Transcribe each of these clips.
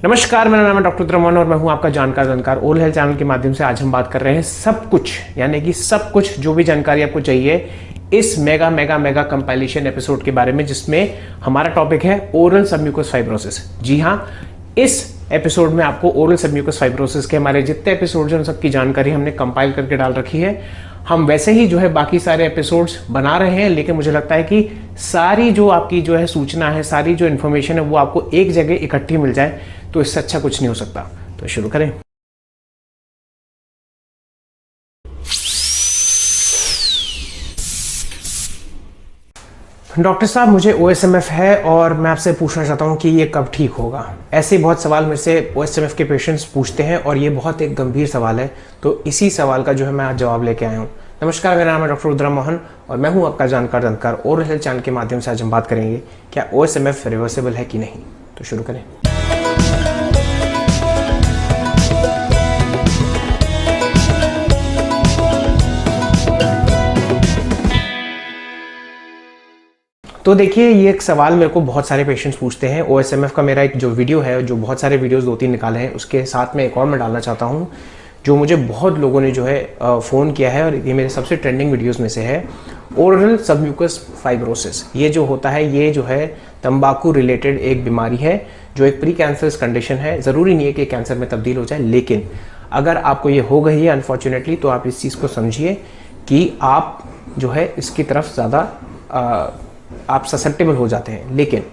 नमस्कार, मेरा नाम है डॉक्टर रमन और मैं हूं आपका जानकार ओरल हेल्थ चैनल के माध्यम से। आज हम बात कर रहे हैं सब कुछ, यानी कि सब कुछ जो भी जानकारी आपको चाहिए इस mega mega mega compilation episode के बारे में, जिसमें हमारा टॉपिक है ओरल सबम्यूकस फाइब्रोसिस। जी हां, इस एपिसोड में आपको ओरल सबम्यूकस फाइब्रोसिस के हमारे जितने एपिसोड हैं उन सबकी जानकारी हमने कंपाइल करके डाल रखी है। हम वैसे ही जो है बाकी सारे एपिसोड्स बना रहे हैं, लेकिन मुझे लगता है कि सारी जो आपकी जो है सूचना है, सारी जो इन्फॉर्मेशन है वो आपको एक जगह इकट्ठी मिल जाए, तो इससे अच्छा कुछ नहीं हो सकता। तो शुरू करें। डॉक्टर साहब, मुझे OSMF है और मैं आपसे पूछना चाहता हूँ कि ये कब ठीक होगा। ऐसे ही बहुत सवाल मेरे से OSMF के पेशेंट्स पूछते हैं और ये बहुत एक गंभीर सवाल है, तो इसी सवाल का जो है मैं आज जवाब लेके आया हूँ। नमस्कार, मेरा नाम है डॉक्टर रुद्रा मोहन और मैं हूँ आपका जानकार ओरल हेल्थ चैनल के माध्यम से। आज हम बात करेंगे क्या OSMF रिवर्सिबल है कि नहीं। तो शुरू करें। तो देखिए, ये एक सवाल मेरे को बहुत सारे पेशेंट्स पूछते हैं। OSMF का मेरा एक जो वीडियो है, जो बहुत सारे वीडियोस 2-3 निकाले हैं, उसके साथ में एक और मैं डालना चाहता हूँ जो मुझे बहुत लोगों ने जो है फ़ोन किया है और ये मेरे सबसे ट्रेंडिंग वीडियोस में से है। ओरल सबम्यूकस फाइब्रोसिस, ये जो होता है ये जो है तंबाकू रिलेटेड एक बीमारी है, जो एक प्री कैंसरस कंडीशन है। ज़रूरी नहीं है कि कैंसर में तब्दील हो जाए, लेकिन अगर आपको ये हो गई है अनफॉर्चुनेटली, तो आप इस चीज़ को समझिए कि आप जो है इसकी तरफ ज़्यादा आप ससेप्टेबल हो जाते हैं। लेकिन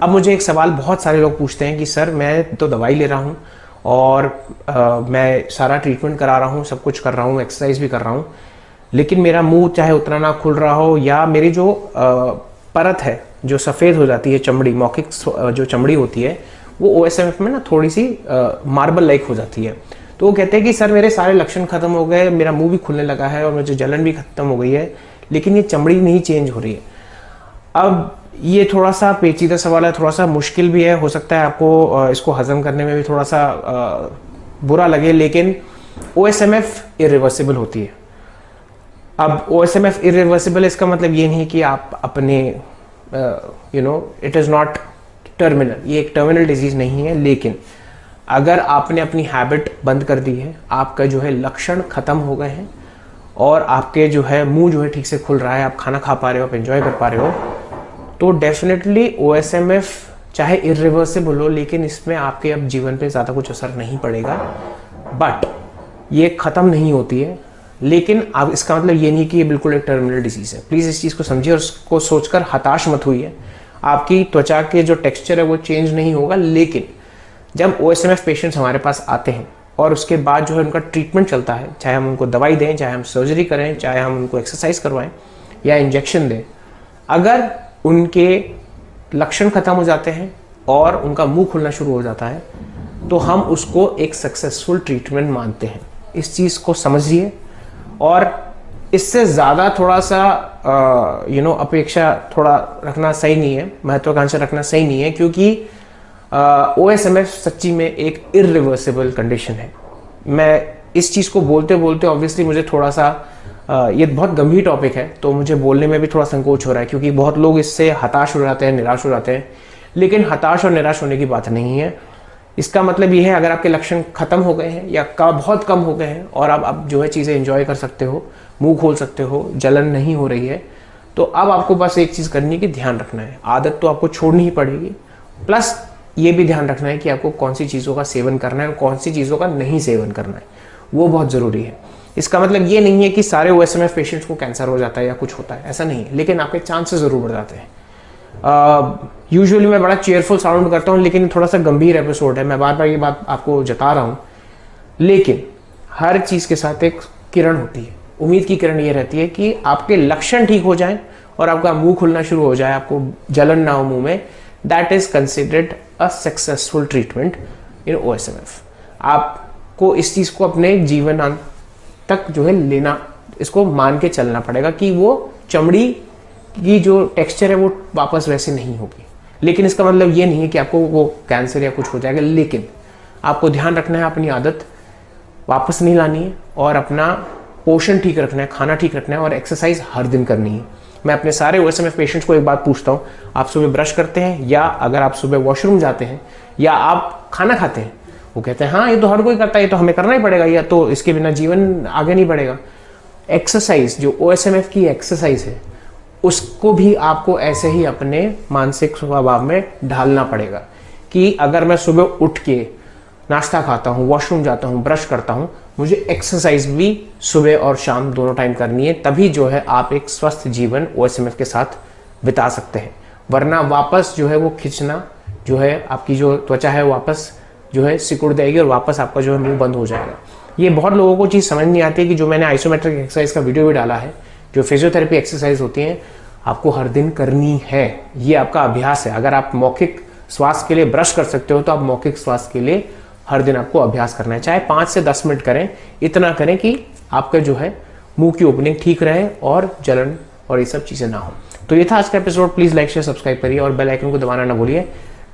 अब मुझे एक सवाल बहुत सारे लोग पूछते हैं कि सर, मैं तो दवाई ले रहा हूँ और मैं सारा ट्रीटमेंट करा रहा हूँ, सब कुछ कर रहा हूँ, एक्सरसाइज भी कर रहा हूँ, लेकिन मेरा मुंह चाहे उतना ना खुल रहा हो, या मेरी जो परत है जो सफ़ेद हो जाती है, चमड़ी, मौखिक जो चमड़ी होती है, वो OSMF में ना थोड़ी सी मार्बल लाइक हो जाती है। तो वो कहते हैं कि सर, मेरे सारे लक्षण खत्म हो गए, मेरा मुंह भी खुलने लगा है और मुझे जलन भी खत्म हो गई है, लेकिन ये चमड़ी नहीं चेंज हो रही है। अब ये थोड़ा सा पेचीदा सवाल है, थोड़ा सा मुश्किल भी है, हो सकता है आपको इसको हजम करने में भी थोड़ा सा बुरा लगे, लेकिन OSMF इरिवर्सिबल होती है। अब OSMF इरिवर्सिबल, इसका मतलब ये नहीं कि आप अपने इट इज़ नॉट टर्मिनल, ये एक टर्मिनल डिजीज़ नहीं है, लेकिन अगर आपने अपनी हैबिट बंद कर दी है, आपका जो है लक्षण ख़त्म हो गए हैं और आपके जो है मुंह जो है ठीक से खुल रहा है, आप खाना खा पा रहे हो, आप एंजॉय कर पा रहे हो, तो डेफिनेटली OSMF चाहे इरिवर्सिबल हो, लेकिन इसमें आपके अब जीवन पे ज़्यादा कुछ असर नहीं पड़ेगा। बट ये ख़त्म नहीं होती है, लेकिन अब इसका मतलब ये नहीं कि ये बिल्कुल एक टर्मिनल डिजीज़ है। प्लीज़ इस चीज़ को समझिए और उसको सोचकर हताश मत हुई। आपकी त्वचा के जो टेक्स्चर है वो चेंज नहीं होगा, लेकिन जब OSMF पेशेंट्स हमारे पास आते हैं और उसके बाद जो है उनका ट्रीटमेंट चलता है, चाहे हम उनको दवाई दें, चाहे हम सर्जरी करें, चाहे हम उनको एक्सरसाइज करवाएं या इंजेक्शन दें, अगर उनके लक्षण खत्म हो जाते हैं और उनका मुंह खुलना शुरू हो जाता है, तो हम उसको एक सक्सेसफुल ट्रीटमेंट मानते हैं। इस चीज़ को समझिए और इससे ज़्यादा थोड़ा सा अपेक्षा थोड़ा रखना सही नहीं है, महत्वाकांक्षा रखना सही नहीं है, क्योंकि OSMF सच्ची में एक इरिवर्सिबल कंडीशन है। मैं इस चीज़ को बोलते बोलते ऑब्वियसली मुझे थोड़ा सा ये बहुत गंभीर टॉपिक है, तो मुझे बोलने में भी थोड़ा संकोच हो रहा है, क्योंकि बहुत लोग इससे हताश हो जाते हैं, निराश हो जाते हैं। लेकिन हताश और निराश होने की बात नहीं है। इसका मतलब ये है, अगर आपके लक्षण खत्म हो गए हैं या बहुत कम हो गए हैं और अब जो है चीज़ें एंजॉय कर सकते हो, मुंह खोल सकते हो, जलन नहीं हो रही है, तो अब आपको बस एक चीज़ करनी है कि ध्यान रखना है। आदत तो आपको छोड़नी ही पड़ेगी, प्लस ये भी ध्यान रखना है कि आपको कौन सी चीज़ों का सेवन करना है और कौन सी चीज़ों का नहीं सेवन करना है, वो बहुत ज़रूरी है। इसका मतलब ये नहीं है कि सारे OSMF पेशेंट्स को कैंसर हो जाता है या कुछ होता है, ऐसा नहीं है, लेकिन आपके चांसेस ज़रूर बढ़ जाते हैं। यूजुअली मैं बड़ा चेयरफुल साउंड करता हूँ, लेकिन थोड़ा सा गंभीर एपिसोड है, मैं बार बार ये बात आपको जता रहा हूँ, लेकिन हर चीज़ के साथ एक किरण होती है। उम्मीद की किरण ये रहती है कि आपके लक्षण ठीक हो जाएं और आपका मुंह खुलना शुरू हो जाए, आपको जलन ना हो मुंह में। That is considered a successful treatment in OSMF। आपको इस चीज़ को अपने जीवन तक जो है लेना, इसको मान के चलना पड़ेगा कि वो चमड़ी की जो टेक्सचर है वो वापस वैसे नहीं होगी। लेकिन इसका मतलब ये नहीं है कि आपको वो कैंसर या कुछ हो जाएगा, लेकिन आपको ध्यान रखना है, अपनी आदत वापस नहीं लानी है और अपना पोषण ठीक रखना है, खाना ठीक रखना है और एक्सरसाइज हर दिन करनी है। मैं अपने सारे OSMF पेशेंट्स को एक बात पूछता हूँ, आप सुबह ब्रश करते हैं, या अगर आप सुबह वॉशरूम जाते हैं, या आप खाना खाते हैं, वो कहते हैं हाँ ये तो हर कोई करता है, ये तो हमें करना ही पड़ेगा, या तो इसके बिना जीवन आगे नहीं बढ़ेगा। एक्सरसाइज, जो OSMF की एक्सरसाइज है, उसको भी आपको ऐसे ही अपने मानसिक स्वभाव में ढालना पड़ेगा कि अगर मैं सुबह उठ के नाश्ता खाता हूँ, वॉशरूम जाता हूँ, ब्रश करता हूँ, मुझे एक्सरसाइज भी सुबह और शाम दोनों टाइम करनी है, तभी जो है आप एक स्वस्थ जीवन OSMF के साथ बिता सकते हैं। वरना वापस जो है वो खिंचना जो है, आपकी जो त्वचा है वापस जो है सिकुड़ जाएगी और वापस आपका जो है मुंह बंद हो जाएगा। ये बहुत लोगों को चीज़ समझ नहीं आती है कि जो मैंने आइसोमेट्रिक एक्सरसाइज का वीडियो भी डाला है, जो फिजियोथेरेपी एक्सरसाइज होती हैं, आपको हर दिन करनी है। ये आपका अभ्यास है। अगर आप मौखिक श्वास के लिए ब्रश कर सकते हो तो आप मौखिक श्वास के लिए हर दिन आपको अभ्यास करना है, चाहे 5 से 10 मिनट करें, इतना करें कि आपका जो है मुंह की ओपनिंग ठीक रहे और जलन और ये सब चीज़ें ना हो। तो ये था आज का episode. Please like share subscribe करिए और बेल आइकन को दबाना ना भूलिए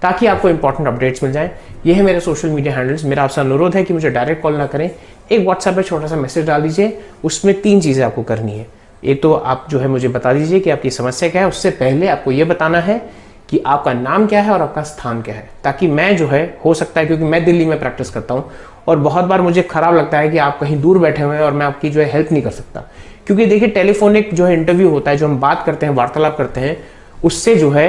ताकि आपको इंपॉर्टेंट अपडेट्स मिल जाएं। ये है मेरे सोशल मीडिया हैंडल्स। मेरा आपसे अनुरोध है कि मुझे डायरेक्ट कॉल ना करें, एक व्हाट्सएप पे छोटा सा मैसेज डाल दीजिए। उसमें 3 चीज़ें आपको करनी है। एक तो आप जो है मुझे बता दीजिए कि आपकी समस्या क्या है, उससे पहले आपको ये बताना है कि आपका नाम क्या है और आपका स्थान क्या है, ताकि मैं जो है, हो सकता है क्योंकि मैं दिल्ली में प्रैक्टिस करता हूँ और बहुत बार मुझे खराब लगता है कि आप कहीं दूर बैठे हुए हैं और मैं आपकी जो है हेल्प नहीं कर सकता, क्योंकि देखिए टेलीफोनिक जो है इंटरव्यू होता है, जो हम बात करते हैं, वार्तालाप करते हैं, उससे जो है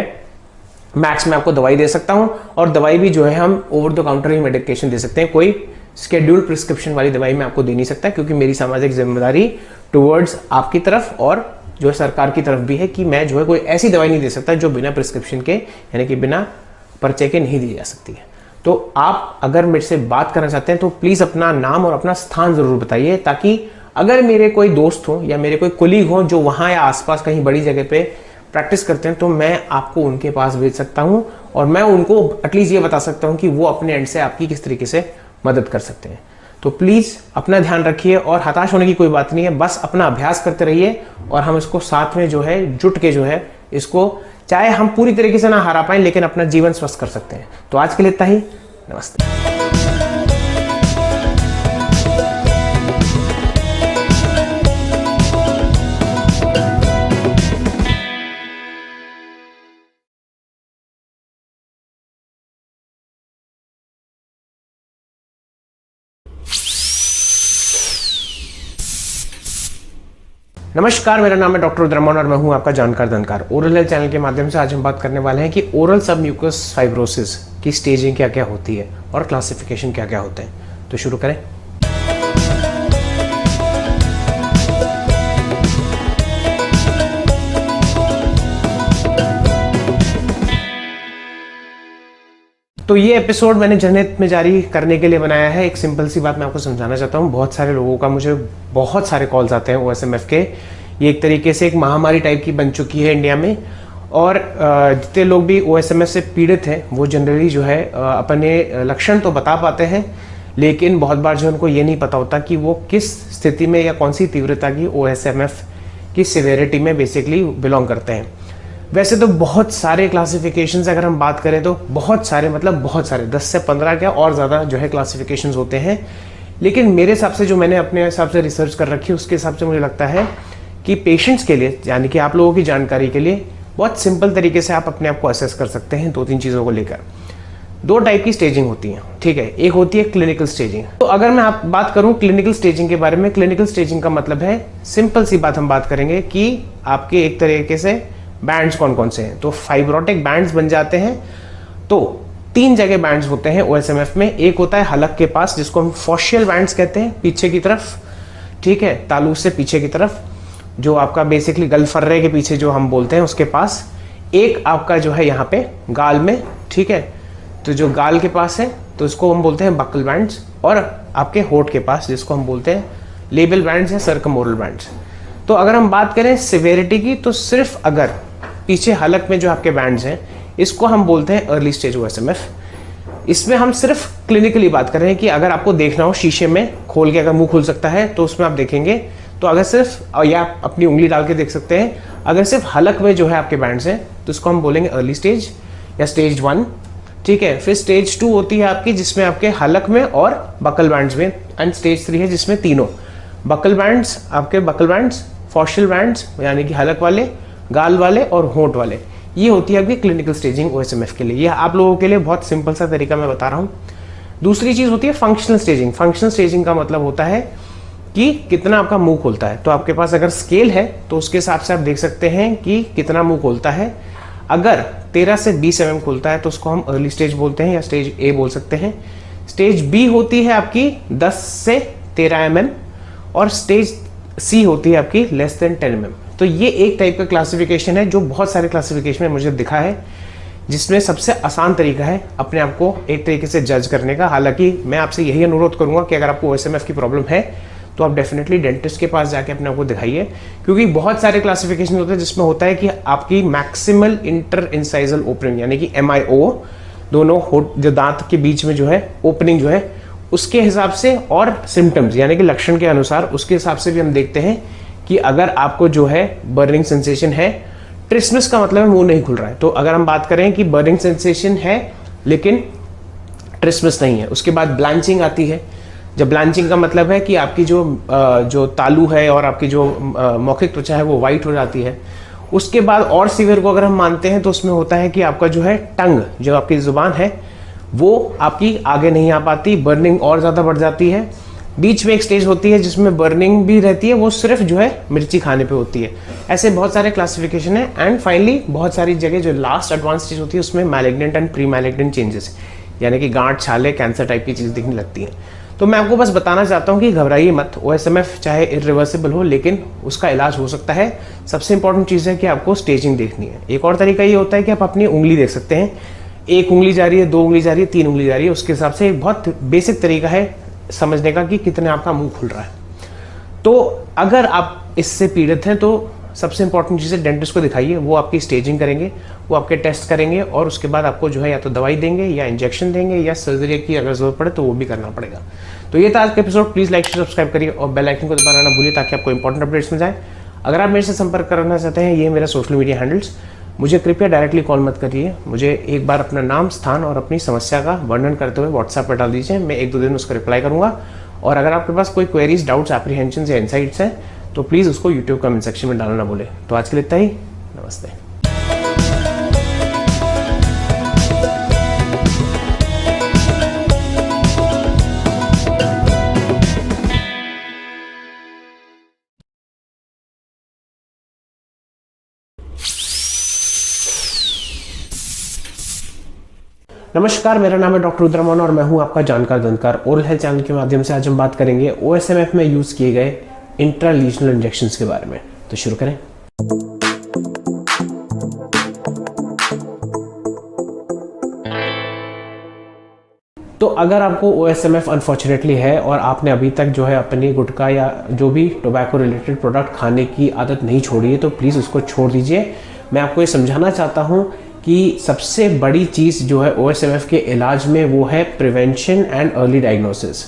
मैक्स में आपको दवाई दे सकता हूं और दवाई भी जो है हम ओवर द काउंटर ही मेडिकेशन दे सकते हैं। कोई शेड्यूल्ड प्रिस्क्रिप्शन वाली दवाई मैं आपको दे नहीं सकता, क्योंकि मेरी सामाजिक जिम्मेदारी टुवर्ड्स आपकी तरफ और जो है सरकार की तरफ भी है कि मैं जो है कोई ऐसी दवाई नहीं दे सकता जो बिना प्रिस्क्रिप्शन के, यानी कि बिना पर्चे के नहीं दी जा सकती है। तो आप अगर मेरे से बात करना चाहते हैं तो प्लीज़ अपना नाम और अपना स्थान ज़रूर बताइए, ताकि अगर मेरे कोई दोस्त हो या मेरे कोई कोलीग हो जो वहाँ या आसपास कहीं बड़ी जगह पे प्रैक्टिस करते हैं, तो मैं आपको उनके पास भेज सकता हूँ और मैं उनको एटलीस्ट ये बता सकता हूँ कि वो अपने एंड से आपकी किस तरीके से मदद कर सकते हैं। तो प्लीज़ अपना ध्यान रखिए और हताश होने की कोई बात नहीं है, बस अपना अभ्यास करते रहिए और हम इसको साथ में जो है जुट के जो है इसको, चाहे हम पूरी तरीके से ना हरा पाएं, लेकिन अपना जीवन स्वस्थ कर सकते हैं। तो आज के लिए इतना ही। नमस्ते। नमस्कार, मेरा नाम है डॉक्टर रुद्रमोहन और मैं हूं आपका जानकार दंतकार। ओरल हेल्थ चैनल के माध्यम से आज हम बात करने वाले हैं कि ओरल सबम्यूकस फाइब्रोसिस की स्टेजिंग क्या क्या होती है और क्लासिफिकेशन क्या क्या होते हैं। तो शुरू करें। तो ये एपिसोड मैंने जनहित में जारी करने के लिए बनाया है। एक सिंपल सी बात मैं आपको समझाना चाहता हूँ। बहुत सारे लोगों का मुझे बहुत सारे कॉल्स आते हैं OSMF के। ये एक तरीके से एक महामारी टाइप की बन चुकी है इंडिया में, और जितने लोग भी OSMF से पीड़ित हैं वो जनरली जो है अपने लक्षण तो बता पाते हैं, लेकिन बहुत बार जो उनको ये नहीं पता होता कि वो किस स्थिति में या कौन सी तीव्रता की OSMF की सिवेरिटी में बेसिकली बिलोंग करते हैं। वैसे तो बहुत सारे क्लासिफिकेशंस अगर हम बात करें तो बहुत सारे, मतलब बहुत सारे, 10 से 15 क्या और ज़्यादा जो है क्लासिफिकेशंस होते हैं, लेकिन मेरे हिसाब से जो मैंने अपने हिसाब से रिसर्च कर रखी है उसके हिसाब से मुझे लगता है कि पेशेंट्स के लिए, यानी कि आप लोगों की जानकारी के लिए, बहुत सिंपल तरीके से आप अपने आप को असेस कर सकते हैं 2-3 चीज़ों को लेकर। 2 टाइप की स्टेजिंग होती हैं, ठीक है। एक होती है क्लिनिकल स्टेजिंग। तो अगर मैं आप बात करूं क्लिनिकल स्टेजिंग के बारे में, क्लिनिकल स्टेजिंग का मतलब है, सिंपल सी बात हम बात करेंगे कि आपके एक तरीके से बैंड्स कौन कौन से हैं। तो फाइब्रोटिक बैंड्स बन जाते हैं। तो 3 जगह बैंड्स होते हैं OSMF में। एक होता है हलक के पास, जिसको हम फॉशियल बैंड्स कहते हैं, पीछे की तरफ, ठीक है, तालू से पीछे की तरफ, जो आपका बेसिकली गलफर्रे के पीछे जो हम बोलते हैं उसके पास। एक आपका जो है यहाँ पे गाल में, ठीक है, तो जो गाल के पास है तो इसको हम बोलते हैं बकल बैंड्स, और आपके होठ के पास जिसको हम बोलते हैं लेबल बैंड्स या सर्कमोरल बैंड्स। तो अगर हम बात करें सिवेरिटी की, तो सिर्फ अगर पीछे हलक में जो आपके बैंड्स हैं, इसको हम बोलते हैं अर्ली स्टेज OSMF। इसमें हम सिर्फ क्लिनिकली बात कर रहे हैं कि अगर आपको देखना हो शीशे में खोल के, अगर मुंह खुल सकता है तो उसमें आप देखेंगे, तो अगर सिर्फ, या आप अपनी उंगली डाल के देख सकते हैं, अगर सिर्फ हलक में जो है आपके बैंड्स हैं तो इसको हम बोलेंगे अर्ली स्टेज या स्टेज 1, ठीक है। फिर स्टेज 2 होती है आपकी, जिसमें आपके हलक में और बकल बैंड्स में, एंड स्टेज 3 है जिसमें तीनों बकल बैंड्स, आपके बकल बैंड्स, फॉशियल बैंड्स यानी कि हलक वाले, गाल वाले और होंठ वाले। ये होती है आपकी क्लिनिकल स्टेजिंग OSMF के लिए। ये आप लोगों के लिए बहुत सिंपल सा तरीका मैं बता रहा हूँ। दूसरी चीज होती है फंक्शनल स्टेजिंग। फंक्शनल स्टेजिंग का मतलब होता है कि कितना आपका मुंह खोलता है। तो आपके पास अगर स्केल है तो उसके हिसाब से आप देख सकते हैं कि कितना मुंह खोलता है। अगर 13 से 20 mm खुलता है तो उसको हम अर्ली स्टेज बोलते हैं या स्टेज ए बोल सकते हैं। स्टेज बी होती है आपकी 10 से 13 mm और स्टेज सी होती है आपकी लेस देन 10 mm। तो ये एक टाइप का क्लासिफिकेशन है जो बहुत सारे क्लासिफिकेशन में मुझे दिखा है, जिसमें सबसे आसान तरीका है अपने आप को एक तरीके से जज करने का। हालांकि मैं आपसे यही अनुरोध करूंगा कि अगर आपको OSMF की प्रॉब्लम है तो आप डेफिनेटली डेंटिस्ट के पास जाके अपने आप को दिखाइए, क्योंकि बहुत सारे क्लासिफिकेशन होते हैं जिसमें होता है कि आपकी मैक्सिमल इंटर इंसाइजल ओपनिंग यानी कि MIO, दोनों जो दांत के बीच में जो है ओपनिंग जो है उसके हिसाब से, और सिम्टम्स यानी कि लक्षण के अनुसार उसके हिसाब से भी हम देखते हैं कि अगर आपको जो है बर्निंग सेंसेशन है, ट्रिस्मस का मतलब है मुंह नहीं खुल रहा है। तो अगर हम बात करें कि बर्निंग सेंसेशन है लेकिन ट्रिस्मस नहीं है, उसके बाद ब्लांचिंग आती है। जब ब्लांचिंग का मतलब है कि आपकी जो तालू है और आपकी जो मौखिक त्वचा है वो वाइट हो जाती है। उसके बाद और सीवियर को अगर हम मानते हैं तो उसमें होता है कि आपका जो है टंग, जो आपकी जुबान है वो आपकी आगे नहीं आ पाती, बर्निंग और ज़्यादा बढ़ जाती है। बीच में एक स्टेज होती है जिसमें बर्निंग भी रहती है, वो सिर्फ जो है मिर्ची खाने पे होती है। ऐसे बहुत सारे क्लासिफिकेशन है। एंड फाइनली बहुत सारी जगह जो लास्ट एडवांस स्टेज होती है उसमें malignant and pre malignant changes, यानी कि गांठ, छाले, कैंसर टाइप की चीज़ दिखने लगती है। तो मैं आपको बस बताना चाहता हूँ कि घबराइए मत। OSMF चाहे इरिवर्सिबल हो लेकिन उसका इलाज हो सकता है। सबसे इंपॉर्टेंट चीज़ है कि आपको स्टेजिंग देखनी है। एक और तरीका ये होता है कि आप अपनी उंगली देख सकते हैं, एक उंगली जा रही है, 2 उंगली जा रही है, 3 उंगली जा रही है। उसके हिसाब से एक बहुत बेसिक तरीका है समझने का कि कितने आपका मुंह खुल रहा है। तो अगर आप इससे पीड़ित हैं तो सबसे इंपॉर्टेंट चीज़ है डेंटिस्ट को दिखाइए, वो आपकी स्टेजिंग करेंगे, वो आपके टेस्ट करेंगे और उसके बाद आपको जो है या तो दवाई देंगे या इंजेक्शन देंगे या सर्जरी की अगर जरूरत पड़े तो वो भी करना पड़ेगा। तो ये था आज का episode. Please like share subscribe करिए और बेल आइकन को दबाना ना भूलिए ताकि आपको इंपॉर्टेंट अपडेट्स मिल जाए। अगर आप मेरे से संपर्क करना चाहते हैं, ये मेरा सोशल मीडिया हैंडल्स, मुझे कृपया डायरेक्टली कॉल मत करिए। मुझे एक बार अपना नाम, स्थान और अपनी समस्या का वर्णन करते हुए व्हाट्सएप पर डाल दीजिए। मैं 1-2 दिन उसका रिप्लाई करूँगा। और अगर आपके पास कोई क्वेरीज, डाउट्स, एप्रीहेंशन या इनसाइट्स हैं तो प्लीज़ उसको यूट्यूब कमेंट सेक्शन में डालना ना भूलें। तो आज के लिए इतना ही। नमस्ते। नमस्कार, मेरा नाम है डॉक्टर रुद्रमोहन और मैं हूं आपका जानकार दंतकार। ओरल हेल्थ चैनल के माध्यम से आज हम बात करेंगे OSMF में यूज किए गए इंट्रालीजनल इंजेक्शंस के बारे में। तो शुरू करें। तो अगर आपको OSMF अनफॉर्चुनेटली है और आपने अभी तक जो है अपनी गुटखा या जो भी टोबैको रिलेटेड प्रोडक्ट खाने की आदत नहीं छोड़ी है तो प्लीज़ उसको छोड़ दीजिए। मैं आपको ये समझाना चाहता हूँ कि सबसे बड़ी चीज़ जो है OSMF के इलाज में वो है प्रिवेंशन एंड अर्ली डायग्नोसिस।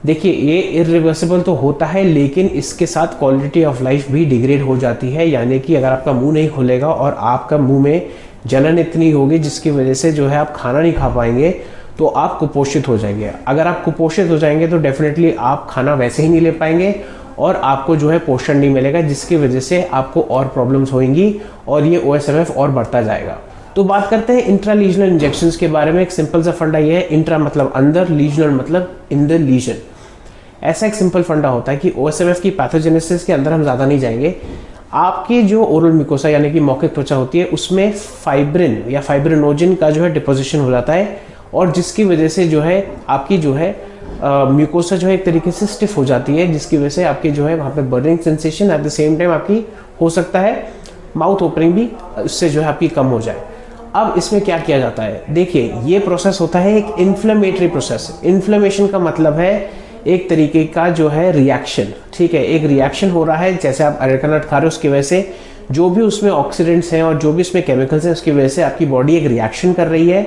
देखिए, ये इरिवर्सिबल तो होता है लेकिन इसके साथ क्वालिटी ऑफ लाइफ भी डिग्रेड हो जाती है। यानी कि अगर आपका मुंह नहीं खुलेगा और आपका मुंह में जलन इतनी होगी जिसकी वजह से जो है आप खाना नहीं खा पाएंगे तो आप कुपोषित हो जाएंगे। अगर आप कुपोषित हो जाएंगे तो डेफिनेटली आप खाना वैसे ही नहीं ले पाएंगे और आपको जो है पोषण नहीं मिलेगा, जिसकी वजह से आपको और प्रॉब्लम्स होंगी और ये OSMF और बढ़ता जाएगा। तो बात करते हैं इंट्रालीजनल इंजेक्शंस के बारे में। एक सिंपल सा फंडा ये है, इंट्रा मतलब अंदर, लीजनल मतलब इन द लीजन। ऐसा एक सिंपल फंडा होता है कि OSMF की पैथोजेनेसिस के अंदर हम ज़्यादा नहीं जाएंगे। आपकी जो ओरल म्यूकोसा यानी कि मौखिक त्वचा होती है उसमें फाइब्रिन या फाइब्रिनोजिन का जो है डिपोजिशन हो जाता है और जिसकी वजह से जो है आपकी जो है म्यूकोसा जो है एक तरीके से स्टिफ हो जाती है, जिसकी वजह से आपकी जो है वहाँ पे burning sensation eight the same time आपकी हो सकता है माउथ ओपनिंग भी उससे जो है आपकी कम हो जाए। अब इसमें क्या किया जाता है, देखिए ये प्रोसेस होता है एक इन्फ्लेमेटरी प्रोसेस। इन्फ्लेमेशन का मतलब है एक तरीके का जो है रिएक्शन, ठीक है। एक रिएक्शन हो रहा है, जैसे आप अरेका नट खा रहे हो उसकी वजह से जो भी उसमें ऑक्सीडेंट्स हैं और जो भी उसमें केमिकल्स हैं उसकी वजह से आपकी बॉडी एक रिएक्शन कर रही है।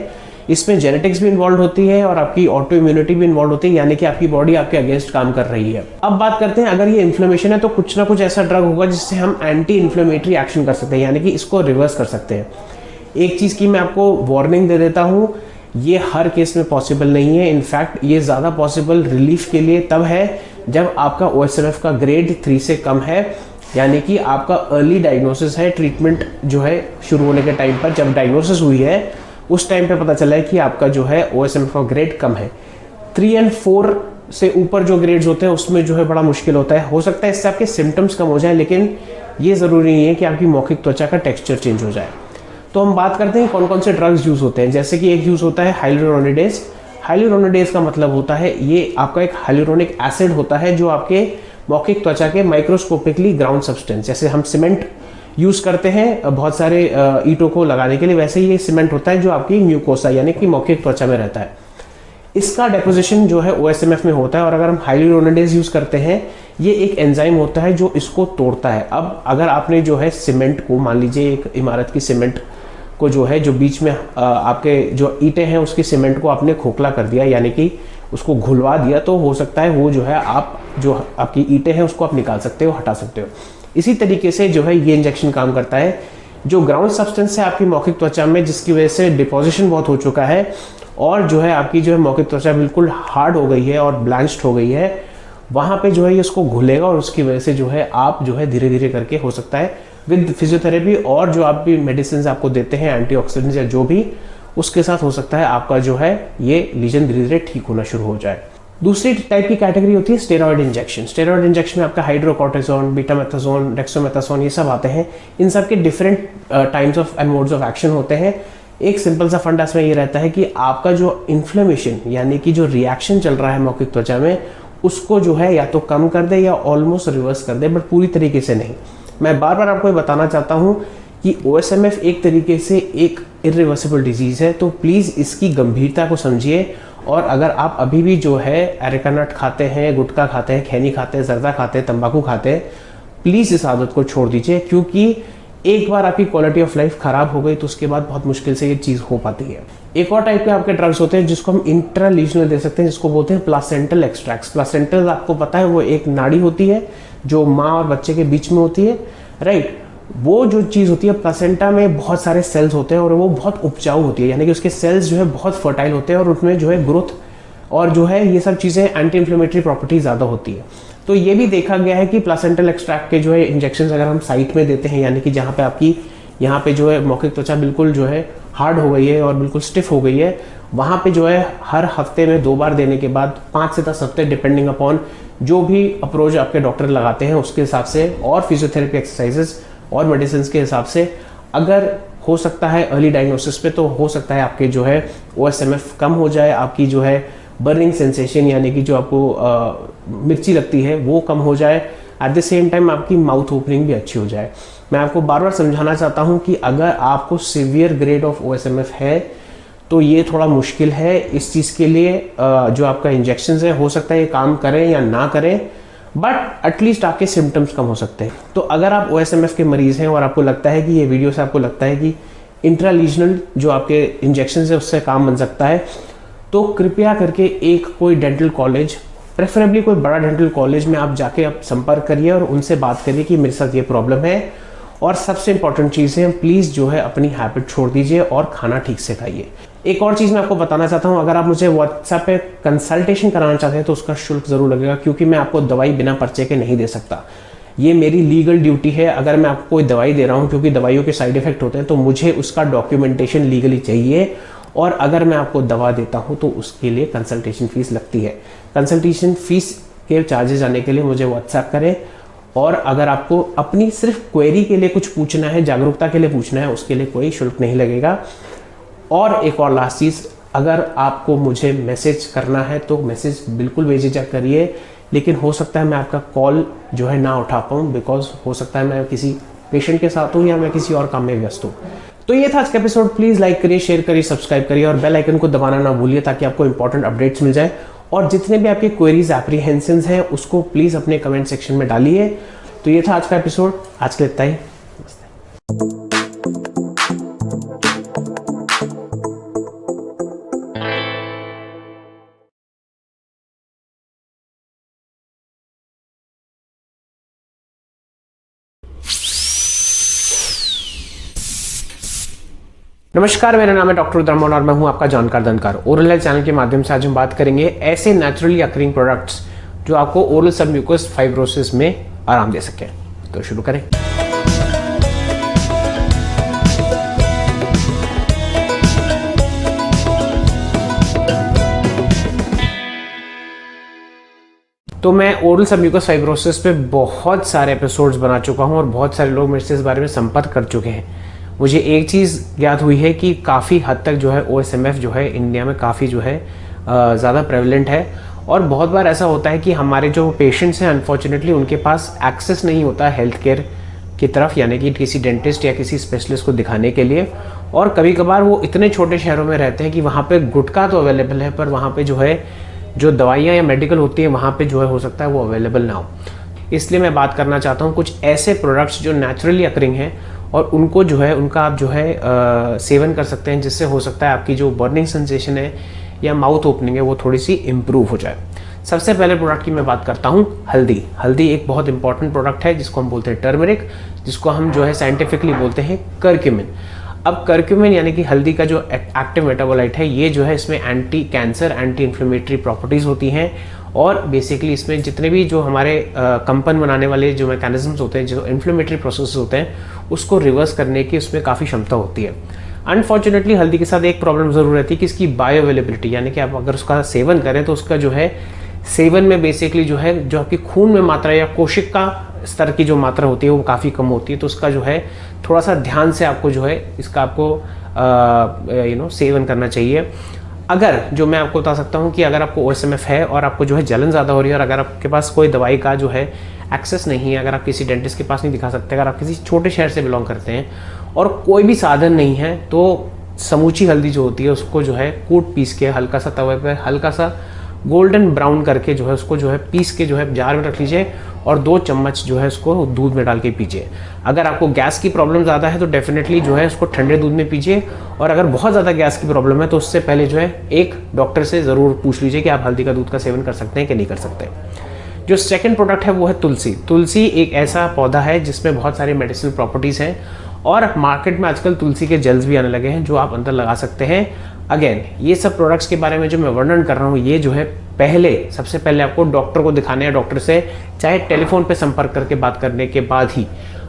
इसमें जेनेटिक्स भी इन्वॉल्व होती है और आपकी ऑटो इम्यूनिटी भी इन्वॉल्व होती है, यानी कि आपकी बॉडी आपके अगेंस्ट काम कर रही है। अब बात करते हैं, अगर ये इन्फ्लेमेशन है तो कुछ ना कुछ ऐसा ड्रग होगा जिससे हम एंटी इन्फ्लेमेटरी एक्शन कर सकते हैं, यानी कि इसको रिवर्स कर सकते हैं। एक चीज़ की मैं आपको वार्निंग दे देता हूँ, ये हर केस में पॉसिबल नहीं है। इनफैक्ट ये ज़्यादा पॉसिबल रिलीफ के लिए तब है जब आपका OSMF का ग्रेड 3 से कम है, यानी कि आपका अर्ली डायग्नोसिस है। ट्रीटमेंट जो है शुरू होने के टाइम पर जब डायग्नोसिस हुई है उस टाइम पे पता चला है कि आपका जो है OSMF का ग्रेड कम है। 3 और 4 से ऊपर जो ग्रेड्स होते हैं उसमें जो है बड़ा मुश्किल होता है। हो सकता है इससे आपके सिम्टम्स कम हो जाए, लेकिन ये ज़रूरी नहीं है कि आपकी मौखिक त्वचा का टेक्सचर चेंज हो जाए। तो हम बात करते हैं कौन कौन से ड्रग्स यूज़ होते हैं। जैसे कि एक यूज़ होता है हाइलुरोनिडेज। हाइलुरोनिडेज का मतलब होता है ये आपका एक हाइलुरोनिक एसिड होता है जो आपके मौखिक त्वचा के माइक्रोस्कोपिकली ग्राउंड सब्सटेंस, जैसे हम सीमेंट यूज़ करते हैं बहुत सारे ईंटों को लगाने के लिए, वैसे ही ये सीमेंट होता है जो आपकी म्यूकोसा यानी कि मौखिक त्वचा में रहता है। इसका डेपोजिशन जो है OSMF में होता है, और अगर हम हाइलुरोनिडेज यूज़ करते हैं, ये एक एंजाइम होता है जो इसको तोड़ता है। अब अगर आपने जो है सीमेंट को, मान लीजिए एक इमारत की सीमेंट को जो है, जो बीच में आपके जो ईंटें हैं उसकी सीमेंट को आपने खोखला कर दिया, यानी कि उसको घुलवा दिया, तो हो सकता है वो जो है आप जो आपकी ईंटें हैं उसको आप निकाल सकते हो, हटा सकते हो। इसी तरीके से जो है ये इंजेक्शन काम करता है। जो ग्राउंड सब्सटेंस है आपकी मौखिक त्वचा में, जिसकी वजह से डिपोजिशन बहुत हो चुका है और जो है आपकी जो है मौखिक त्वचा बिल्कुल हार्ड हो गई है और ब्लैंच्ड हो गई है, वहाँ पे जो है ये उसको घुलेगा और उसकी वजह से जो है आप जो है धीरे धीरे करके, हो सकता है विद फिजियोथेरेपी और जो आप भी मेडिसिन आपको देते हैं एंटीऑक्सीडेंट्स या जो भी, उसके साथ हो सकता है आपका जो है ये लीजन धीरे धीरे ठीक होना शुरू हो जाए। दूसरी टाइप की कैटेगरी होती है स्टेरॉइड इंजेक्शन। स्टेरॉइड इंजेक्शन में आपका हाइड्रोकोर्टिसोन, बीटामेथासोन, डेक्सामेथासोन ये सब आते हैं। इन सब के different times of and modes of action होते हैं। एक सिंपल सा फंडा इसमें ये रहता है कि आपका जो इन्फ्लेमेशन यानी कि जो रिएक्शन चल रहा है मौखिक त्वचा में, उसको जो है या तो कम कर दे या ऑलमोस्ट रिवर्स कर दे, बट पूरी तरीके से नहीं। मैं बार बार आपको ये बताना चाहता हूँ कि OSMF एक तरीके से एक इरिवर्सिबल डिजीज़ है, तो प्लीज़ इसकी गंभीरता को समझिए। और अगर आप अभी भी जो है एरिका नट खाते हैं, गुटखा खाते हैं, खैनी खाते हैं, जर्दा खाते हैं, तंबाकू खाते हैं, प्लीज़ इस आदत को छोड़ दीजिए, क्योंकि एक बार आपकी क्वालिटी ऑफ लाइफ खराब हो गई तो उसके बाद बहुत मुश्किल से ये चीज़ हो पाती है। एक और टाइप के आपके ड्रग्स होते हैं जिसको हम इंट्रालीजनल दे सकते हैं, जिसको बोलते हैं प्लासेंटल एक्सट्रैक्ट्स। प्लासेंटल आपको पता है वो एक नाड़ी होती है जो माँ और बच्चे के बीच में होती है, राइट। वो जो चीज़ होती है, प्लासेंटा में बहुत सारे सेल्स होते हैं और वो बहुत उपजाऊ होती है, यानी कि उसके सेल्स जो है बहुत फर्टाइल होते हैं और उसमें जो है ग्रोथ और जो है ये सब चीज़ें एंटी इन्फ्लेमेटरी प्रॉपर्टी ज़्यादा होती है। तो ये भी देखा गया है कि प्लासेंटल एक्सट्रैक्ट के जो है इंजेक्शन अगर हम साइट में देते हैं, यानी कि जहाँ पे आपकी यहाँ पे जो है मौखिक त्वचा बिल्कुल जो है हार्ड हो गई है और बिल्कुल स्टिफ हो गई है, वहाँ पे जो है हर हफ्ते में 2 बार देने के बाद 5 से 10 हफ्ते, डिपेंडिंग अपॉन जो भी अप्रोच आपके डॉक्टर लगाते हैं उसके हिसाब से, और फिजियोथेरेपी एक्सरसाइजेस और मेडिसिन के हिसाब से, अगर हो सकता है अर्ली डायग्नोसिस पे, तो हो सकता है आपके जो है OSMF कम हो जाए, आपकी जो है बर्निंग सेंसेशन यानी कि जो आपको मिर्ची लगती है वो कम हो जाए, एट द सेम टाइम आपकी माउथ ओपनिंग भी अच्छी हो जाए। मैं आपको बार बार समझाना चाहता हूँ कि अगर आपको सीवियर ग्रेड ऑफ OSMF है तो ये थोड़ा मुश्किल है। इस चीज़ के लिए जो आपका इंजेक्शन है, हो सकता है ये काम करें या ना करें, बट एटलीस्ट आपके सिम्टम्स कम हो सकते हैं। तो अगर आप OSMF के मरीज़ हैं और आपको लगता है कि ये वीडियो से आपको लगता है कि इंट्रालीजनल जो आपके इंजेक्शन है उससे काम बन सकता है, तो कृपया करके एक कोई डेंटल कॉलेज, प्रेफरेबली कोई बड़ा डेंटल कॉलेज में आप जाके आप संपर्क करिए और उनसे बात करिए कि मेरे साथ ये प्रॉब्लम है। और सबसे इंपॉर्टेंट चीज़ है, प्लीज़ जो है अपनी हैबिट छोड़ दीजिए और खाना ठीक से खाइए। एक और चीज़ मैं आपको बताना चाहता हूँ, अगर आप मुझे व्हाट्सएप पे कंसल्टेशन कराना चाहते हैं तो उसका शुल्क ज़रूर लगेगा, क्योंकि मैं आपको दवाई बिना पर्चे के नहीं दे सकता। ये मेरी लीगल ड्यूटी है। अगर मैं आपको कोई दवाई दे रहा हूँ, क्योंकि दवाइयों के साइड इफेक्ट होते हैं, तो मुझे उसका डॉक्यूमेंटेशन लीगली चाहिए। और अगर मैं आपको दवा देता हूँ तो उसके लिए कंसल्टेशन फीस लगती है। कंसल्टेशन फीस के चार्जेस आने के लिए मुझे व्हाट्सएप करें। और अगर आपको अपनी सिर्फ क्वेरी के लिए कुछ पूछना है, जागरूकता के लिए पूछना है, उसके लिए कोई शुल्क नहीं लगेगा। और एक और लास्ट चीज़, अगर आपको मुझे मैसेज करना है तो मैसेज बिल्कुल बेझिझक करिए, लेकिन हो सकता है मैं आपका कॉल जो है ना उठा पाऊँ, बिकॉज हो सकता है मैं किसी पेशेंट के साथ हूँ या मैं किसी और काम में व्यस्त हूँ। तो ये था आज का एपिसोड। प्लीज़ लाइक करिए, शेयर करिए, सब्सक्राइब करिए और बेल आइकन को दबाना ना भूलिए, ताकि आपको इंपॉर्टेंट अपडेट्स मिल जाए। और जितने भी आपके क्वेरीज, एप्रीहेंशंस हैं, उसको प्लीज़ अपने कमेंट सेक्शन में डालिए। तो ये था आज का एपिसोड। आज के लिए इतना ही। नमस्कार, मेरा नाम है डॉक्टर रुद्रमोहन और मैं हूं आपका जानकार दंतकार। ओरल हेल्थ चैनल के माध्यम से आज हम बात करेंगे ऐसे नेचुरली अकरिंग प्रोडक्ट्स जो आपको ओरल सबम्यूकस फाइब्रोसिस में आराम दे सके। तो शुरू करें। तो मैं ओरल सबम्यूकस फाइब्रोसिस पे बहुत सारे एपिसोड्स बना चुका हूँ और बहुत सारे लोग मेरे से इस बारे में संपर्क कर चुके हैं। मुझे एक चीज़ याद हुई है कि काफ़ी हद तक जो है OSMF जो है इंडिया में काफ़ी जो है ज़्यादा प्रेवलेंट है। और बहुत बार ऐसा होता है कि हमारे जो पेशेंट्स हैं अनफॉर्चुनेटली उनके पास एक्सेस नहीं होता हेल्थ केयर की तरफ, यानी कि किसी डेंटिस्ट या किसी स्पेशलिस्ट को दिखाने के लिए। और कभी कभार वो इतने छोटे शहरों में रहते हैं कि वहाँ पे गुटखा तो अवेलेबल है, पर वहाँ पे जो है जो दवाइयाँ या मेडिकल होती है वहाँ पे जो है हो सकता है वो अवेलेबल ना हो। इसलिए मैं बात करना चाहता हूँ कुछ ऐसे प्रोडक्ट्स जो नेचुरली अकरिंग हैं और उनको जो है उनका आप जो है सेवन कर सकते हैं, जिससे हो सकता है आपकी जो बर्निंग सेंसेशन है या माउथ ओपनिंग है वो थोड़ी सी इम्प्रूव हो जाए। सबसे पहले प्रोडक्ट की मैं बात करता हूँ हल्दी। हल्दी एक बहुत इंपॉर्टेंट प्रोडक्ट है जिसको हम बोलते हैं टर्मरिक, जिसको हम जो है साइंटिफिकली बोलते हैं करक्यूमिन। अब करक्यूमिन यानी कि हल्दी का जो एक्टिव मेटाबोलाइट है ये जो है इसमें anti cancer anti inflammatory properties होती हैं और बेसिकली इसमें जितने भी जो हमारे कंपन बनाने वाले जो मैकेनिज्म्स होते हैं, जो इन्फ्लेमेटरी प्रोसेस होते हैं, उसको रिवर्स करने की उसमें काफ़ी क्षमता होती है। अनफॉर्चुनेटली हल्दी के साथ एक प्रॉब्लम ज़रूर रहती है कि इसकी बायो अवेलेबिलिटी, यानी कि आप अगर उसका सेवन करें तो उसका जो है सेवन में बेसिकली जो है जो आपकी खून में मात्रा या कोशिका स्तर की जो मात्रा होती है वो काफ़ी कम होती है। तो उसका जो है थोड़ा सा ध्यान से आपको जो है इसका आपको सेवन करना चाहिए। अगर जो मैं आपको बता सकता हूँ कि अगर आपको OSMF है और आपको जो है जलन ज़्यादा हो रही है और अगर आपके पास कोई दवाई का जो है एक्सेस नहीं है, अगर आप किसी डेंटिस्ट के पास नहीं दिखा सकते, अगर आप किसी छोटे शहर से बिलोंग करते हैं और कोई भी साधन नहीं है, तो समूची हल्दी जो होती है उसको जो है कूट पीस के हल्का सा तवे पर हल्का सा गोल्डन ब्राउन करके जो है उसको जो है पीस के जो है जार में रख लीजिए और 2 चम्मच जो है उसको दूध में डाल के पीजिए। अगर आपको गैस की प्रॉब्लम ज़्यादा है तो डेफिनेटली जो है उसको ठंडे दूध में पीजिए, और अगर बहुत ज़्यादा गैस की प्रॉब्लम है तो उससे पहले जो है एक डॉक्टर से ज़रूर पूछ लीजिए कि आप हल्दी का दूध का सेवन कर सकते हैं कि नहीं कर सकते। जो सेकेंड प्रोडक्ट है वो है तुलसी। तुलसी एक ऐसा पौधा है जिसमें बहुत सारी मेडिसिनल प्रॉपर्टीज़ हैं और मार्केट में आजकल तुलसी के जेल्स भी आने लगे हैं जो आप अंदर लगा सकते हैं। अगेन ये सब प्रोडक्ट्स के बारे में जो मैं वर्णन कर रहा हूँ ये जो है सबसे पहले आपको डॉक्टर को दिखाने या डॉक्टर से चाहे टेलीफोन पे संपर्क करके बात करने के बाद ही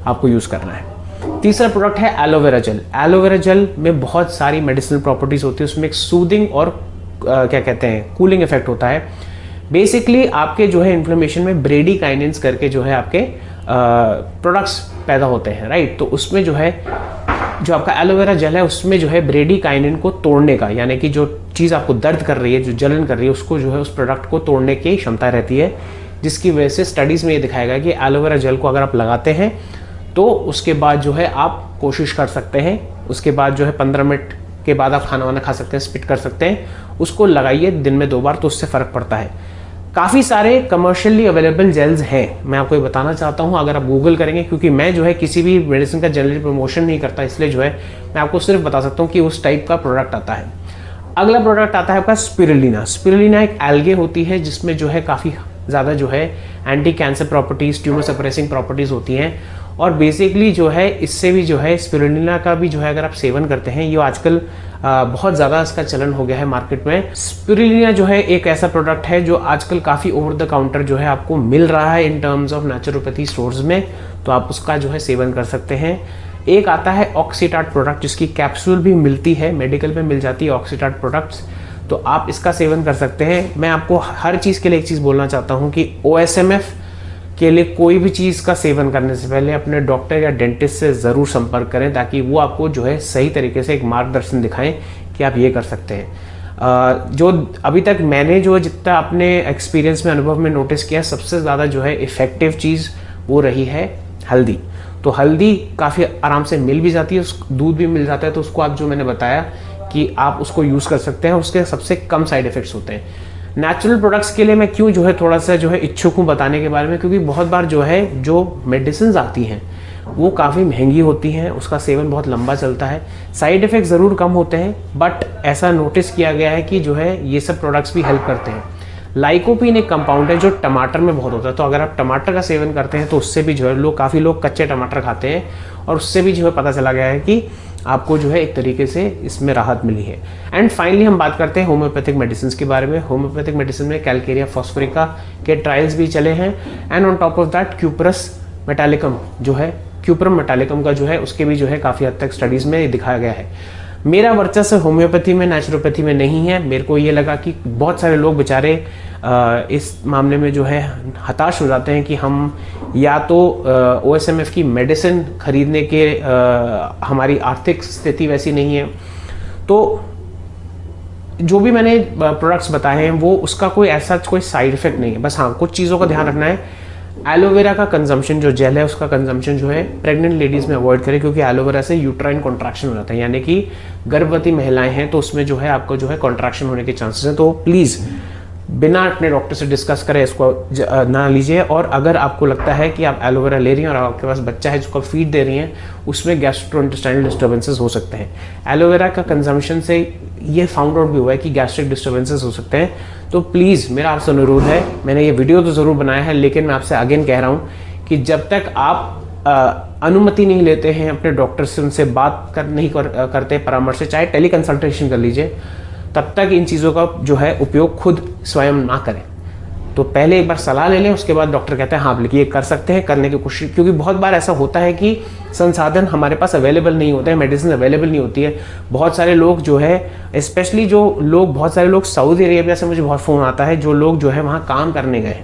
आपको यूज़ करना है। तीसरा प्रोडक्ट है एलोवेरा जेल। एलोवेरा जेल में बहुत सारी मेडिसिनल प्रॉपर्टीज़ होती है, उसमें एक सूदिंग और क्या कहते हैं कूलिंग इफेक्ट होता है। बेसिकली आपके जो है इन्फ्लेमेशन में ब्रेडिकाइनेंस करके जो है आपके प्रोडक्ट्स पैदा होते हैं, राइट। तो उसमें जो है जो आपका एलोवेरा जेल है उसमें जो है ब्रेडिकाइनिन को तोड़ने का, यानी कि जो चीज़ आपको दर्द कर रही है, जो जलन कर रही है, उसको जो है उस प्रोडक्ट को तोड़ने की क्षमता रहती है, जिसकी वजह से स्टडीज़ में ये दिखाया गया कि एलोवेरा जेल को अगर आप लगाते हैं तो उसके बाद जो है आप कोशिश कर सकते हैं, उसके बाद जो है 15 मिनट के बाद आप खाना वाना खा सकते हैं, स्पिट कर सकते हैं, उसको लगाइए दिन में 2 बार तो उससे फ़र्क पड़ता है। काफ़ी सारे कमर्शियली अवेलेबल जेल्स हैं, मैं आपको ये बताना चाहता हूँ। अगर आप गूगल करेंगे, क्योंकि मैं जो है किसी भी मेडिसिन का जनरली प्रमोशन नहीं करता, इसलिए जो है मैं आपको सिर्फ बता सकता हूँ कि उस टाइप का प्रोडक्ट आता है। अगला प्रोडक्ट आता है आपका स्पिरुलिना। स्पिरुलिना एक एल्गे होती है जिसमें जो है काफ़ी ज़्यादा जो है anti cancer properties, tumour suppressing properties होती हैं और बेसिकली जो है इससे भी जो है स्पिरुलिना का भी जो है अगर आप सेवन करते हैं, ये आजकल बहुत ज़्यादा इसका चलन हो गया है मार्केट में। स्पिरुलिना जो है एक ऐसा प्रोडक्ट है जो आजकल काफ़ी ओवर द काउंटर जो है आपको मिल रहा है in terms of naturopathy stores में, तो आप उसका जो है सेवन कर सकते हैं। एक आता है ऑक्सीटाट प्रोडक्ट जिसकी कैप्सूल भी मिलती है, मेडिकल में मिल जाती है ऑक्सीटाट प्रोडक्ट्स, तो आप इसका सेवन कर सकते हैं। मैं आपको हर चीज़ के लिए एक चीज़ बोलना चाहता हूँ कि OSMF के लिए कोई भी चीज़ का सेवन करने से पहले अपने डॉक्टर या डेंटिस्ट से ज़रूर संपर्क करें, ताकि वो आपको जो है सही तरीके से एक मार्गदर्शन दिखाएं कि आप ये कर सकते हैं। जो अभी तक मैंने जो जितना अपने एक्सपीरियंस में अनुभव में नोटिस किया, सबसे ज़्यादा जो है इफ़ेक्टिव चीज़ वो रही है हल्दी। तो हल्दी काफ़ी आराम से मिल भी जाती है, उस दूध भी मिल जाता है, तो उसको आप जो मैंने बताया कि आप उसको यूज़ कर सकते हैं, उसके सबसे कम साइड इफ़ेक्ट्स होते हैं। नेचुरल प्रोडक्ट्स के लिए मैं क्यों जो है थोड़ा सा जो है इच्छुक हूँ बताने के बारे में, क्योंकि बहुत बार जो है जो मेडिसिन आती हैं वो काफ़ी महंगी होती हैं, उसका सेवन बहुत लंबा चलता है, साइड इफ़ेक्ट ज़रूर कम होते हैं, बट ऐसा नोटिस किया गया है कि जो है ये सब प्रोडक्ट्स भी हेल्प करते हैं। लाइकोपीन एक कंपाउंड है जो टमाटर में बहुत होता है, तो अगर आप टमाटर का सेवन करते हैं तो उससे भी जो है काफ़ी लोग कच्चे टमाटर खाते हैं और उससे भी जो है पता चला गया है कि आपको जो है एक तरीके से इसमें राहत मिली है। एंड फाइनली हम बात करते हैं होम्योपैथिक मेडिसिन के बारे में। होम्योपैथिक मेडिसिन में कैलकेरिया फॉस्फोरिका के ट्रायल्स भी चले हैं, and on top of that cuprous metallicum जो है, क्यूप्रम मेटालिकम का जो है उसके भी जो है काफ़ी हद तक स्टडीज़ में दिखाया गया है। मेरा वर्चस्व होम्योपैथी में, नेचुरोपैथी में नहीं है। मेरे को ये लगा कि बहुत सारे लोग बेचारे इस मामले में जो है हताश हो जाते हैं कि हम या तो OSMF की मेडिसिन खरीदने के हमारी आर्थिक स्थिति वैसी नहीं है। तो जो भी मैंने प्रोडक्ट्स बताए हैं वो उसका कोई ऐसा कोई साइड इफेक्ट नहीं है। बस हाँ, कुछ चीज़ों का ध्यान रखना है। एलोवेरा का कंजम्पशन जो जेल है उसका कंजम्पशन जो है प्रेग्नेंट लेडीज़ में अवॉइड करें, क्योंकि एलोवेरा से यूट्राइन कॉन्ट्रैक्शन हो जाता है, यानी कि गर्भवती महिलाएं हैं तो उसमें जो है आपको जो है कॉन्ट्रैक्शन होने के चांसेस हैं। तो प्लीज़ बिना अपने डॉक्टर से डिस्कस करें इसको ना लीजिए। और अगर आपको लगता है कि आप एलोवेरा ले रही हैं और आपके पास बच्चा है जिसको फीड दे रही हैं, उसमें गैस्ट्रोइंटेस्टाइनल डिस्टर्बेंसेस हो सकते हैं। एलोवेरा का कंजम्पशन से ये फाउंड आउट भी हुआ है कि गैस्ट्रिक डिस्टर्बेंसेस हो सकते हैं। तो प्लीज़ मेरा आपसे अनुरोध है, मैंने ये वीडियो तो ज़रूर बनाया है, लेकिन मैं आपसे अगेन कह रहा हूँ कि जब तक आप अनुमति नहीं लेते हैं अपने डॉक्टर से, उनसे बात नहीं करते परामर्श से, चाहे टेली कंसल्टेशन कर लीजिए, तब तक इन चीज़ों का जो है उपयोग खुद स्वयं ना करें। तो पहले एक बार सलाह ले लें, उसके बाद डॉक्टर कहते हैं हाँ बोलिए ये कर सकते हैं, करने की कोशिश। क्योंकि बहुत बार ऐसा होता है कि संसाधन हमारे पास अवेलेबल नहीं होते हैं, मेडिसिन अवेलेबल नहीं होती है। बहुत सारे लोग जो है, स्पेशली बहुत सारे लोग सऊदी अरेबिया से मुझे बहुत फ़ोन आता है, जो लोग जो है वहाँ काम करने गए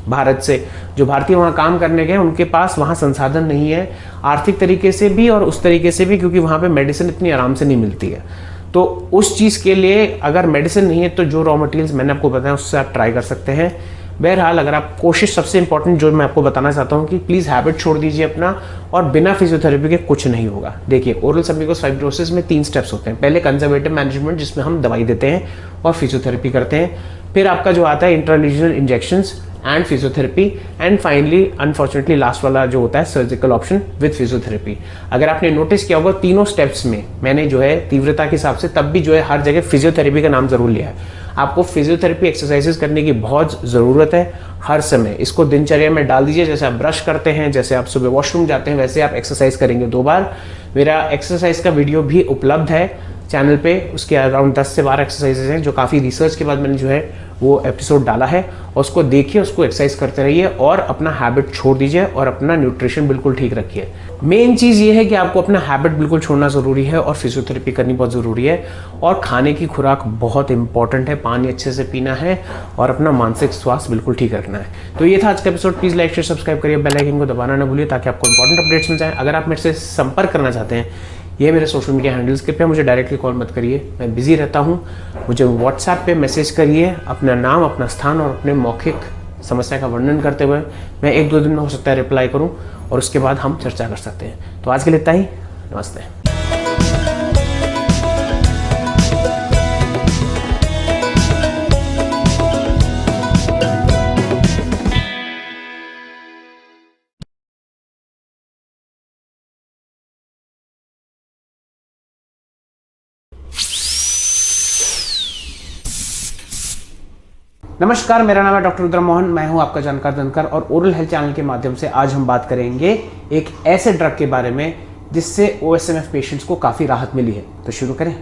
भारत से, जो भारतीय वहाँ काम करने गए, उनके पास वहाँ संसाधन नहीं है, आर्थिक तरीके से भी और उस तरीके से भी, क्योंकि वहाँ पे मेडिसिन इतनी आराम से नहीं मिलती है। तो उस चीज़ के लिए अगर मेडिसिन नहीं है तो जो रॉ मटेरियल्स मैंने आपको बताया उससे आप ट्राई कर सकते हैं। बहरहाल अगर आप कोशिश, सबसे इंपॉर्टेंट जो मैं आपको बताना चाहता हूँ कि प्लीज़ हैबिट छोड़ दीजिए अपना, और बिना फिजियोथेरेपी के कुछ नहीं होगा। देखिए, ओरल सबम्यूकोस फाइब्रोसिस में 3 स्टेप्स होते हैं। पहले कंजर्वेटिव मैनेजमेंट, जिसमें हम दवाई देते हैं और फिजियोथेरेपी करते हैं। फिर आपका जो आता है इंट्रालीजनल injections and physiotherapy, and finally unfortunately last वाला जो होता है सर्जिकल ऑप्शन विद फिजियोथेरेपी। अगर आपने नोटिस किया होगा, तीनों स्टेप्स में मैंने जो है तीव्रता के हिसाब से तब भी जो है हर जगह फिजियोथेरेपी का नाम जरूर लिया है। आपको फिजियोथेरेपी एक्सरसाइजेस करने की बहुत ज़रूरत है हर समय। इसको दिनचर्या में डाल दीजिए। जैसे आप ब्रश करते हैं, जैसे आप सुबह वॉशरूम जाते हैं, वैसे आप एक्सरसाइज करेंगे 2 बार। मेरा एक्सरसाइज का वीडियो भी उपलब्ध है चैनल पे, उसके अराउंड 10 से 12 एक्सरसाइजेज हैं जो काफ़ी रिसर्च के बाद मैंने जो है वो एपिसोड डाला है। और उसको देखिए, उसको एक्सरसाइज करते रहिए और अपना हैबिट छोड़ दीजिए और अपना न्यूट्रिशन बिल्कुल ठीक रखिए। मेन चीज़ ये है कि आपको अपना हैबिट बिल्कुल छोड़ना ज़रूरी है और फिजियोथेरेपी करनी बहुत ज़रूरी है। और खाने की खुराक बहुत इंपॉर्टेंट है, पानी अच्छे से पीना है और अपना मानसिक स्वास्थ्य बिल्कुल ठीक रखना है। तो ये था आज का episode. Please like share subscribe करिए, बेल आइकन को दबाना ना भूलिए ताकि आपको इंपॉर्टेंट अपडेट्स मिल जाए। अगर आप मेरे से संपर्क करना चाहते हैं, ये मेरे सोशल मीडिया हैंडल्स, कृपया मुझे डायरेक्टली कॉल मत करिए, मैं बिजी रहता हूँ। मुझे व्हाट्सएप पे मैसेज करिए अपना नाम, अपना स्थान और अपने मौखिक समस्या का वर्णन करते हुए। मैं 1-2 दिन में हो सकता है रिप्लाई करूँ और उसके बाद हम चर्चा कर सकते हैं। तो आज के लिए इतना ही, नमस्ते। नमस्कार, मेरा नाम है डॉक्टर रुद्र मोहन, मैं हूं आपका जानकार दंतकर, और ओरल हेल्थ चैनल के माध्यम से आज हम बात करेंगे एक ऐसे ड्रग के बारे में जिससे OSMF पेशेंट्स को काफ़ी राहत मिली है। तो शुरू करें।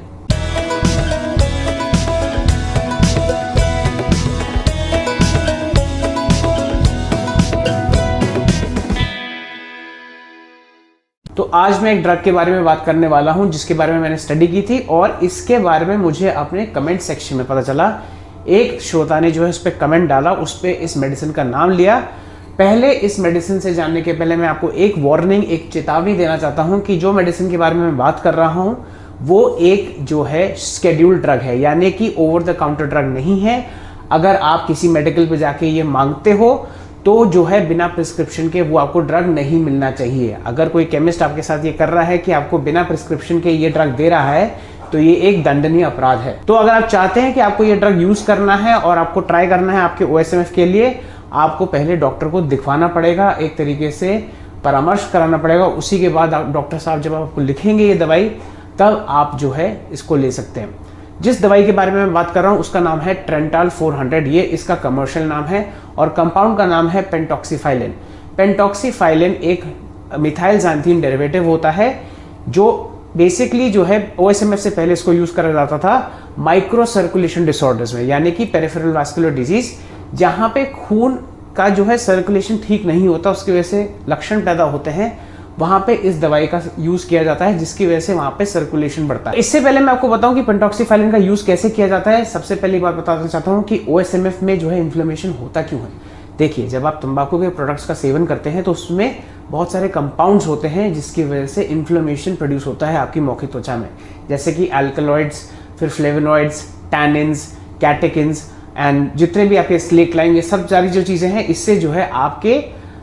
तो आज मैं एक ड्रग के बारे में बात करने वाला हूं जिसके बारे में मैंने स्टडी की थी और इसके बारे में मुझे अपने कमेंट सेक्शन में पता चला। एक श्रोता ने जो है उस पर कमेंट डाला, उस पर इस मेडिसिन का नाम लिया। पहले इस मेडिसिन से जानने के पहले मैं आपको एक वार्निंग, एक चेतावनी देना चाहता हूं कि जो मेडिसिन के बारे में मैं बात कर रहा हूं वो एक जो है शेड्यूल्ड ड्रग है, यानी कि ओवर द काउंटर ड्रग नहीं है। अगर आप किसी मेडिकल पे जाके ये मांगते हो तो जो है बिना प्रिस्क्रिप्शन के वो आपको ड्रग नहीं मिलना चाहिए। अगर कोई केमिस्ट आपके साथ ये कर रहा है कि आपको बिना प्रिस्क्रिप्शन के ये ड्रग दे रहा है तो ये एक दंडनीय अपराध है। तो अगर आप चाहते हैं कि आपको ये ड्रग यूज करना है और आपको ट्राई करना है आपके OSMF के लिए, आपको पहले डॉक्टर को दिखवाना पड़ेगा, एक तरीके से परामर्श कराना पड़ेगा। उसी के बाद डॉक्टर साहब जब आपको लिखेंगे ये दवाई, तब आप जो है इसको ले सकते हैं। जिस दवाई के बारे में मैं बात कर रहा हूँ उसका नाम है ट्रेंटाल 400। ये इसका कमर्शियल नाम है और कंपाउंड का नाम है पेंटॉक्सीफाइलिन। पेंटॉक्सीफाइलिन एक मिथाइल ज़ैंथीन डेरिवेटिव होता है जो बेसिकली जो है OSMF से पहले इसको यूज करा जाता था माइक्रो सर्कुलेशन डिसऑर्डर्स में, यानी कि पेरिफेरल वास्कुलर डिजीज, जहां पे खून का जो है सर्कुलेशन ठीक नहीं होता, उसकी वजह से लक्षण पैदा होते हैं। वहाँ पे इस दवाई का यूज़ किया जाता है, जिसकी वजह से वहाँ पे सर्कुलेशन बढ़ता है। इससे पहले मैं आपको बताऊं कि पेंटॉक्सीफाइलिन का यूज़ कैसे किया जाता है। सबसे पहली बात बताना चाहता हूँ कि OSMF में जो है इन्फ्लेमेशन होता क्यों है। देखिए, जब आप तंबाकू के प्रोडक्ट्स का सेवन करते हैं तो उसमें बहुत सारे कंपाउंड्स होते हैं जिसकी वजह से इन्फ्लेमेशन प्रोड्यूस होता है आपकी मौखिक त्वचा में, जैसे कि अल्कलॉइड्स, फिर फ्लेवोनॉइड्स, टैनिन्स, कैटेकिन्स एंड जितने भी आपके स्लेक्लाइन, ये सब सारी जो चीज़ें हैं, इससे जो है आपके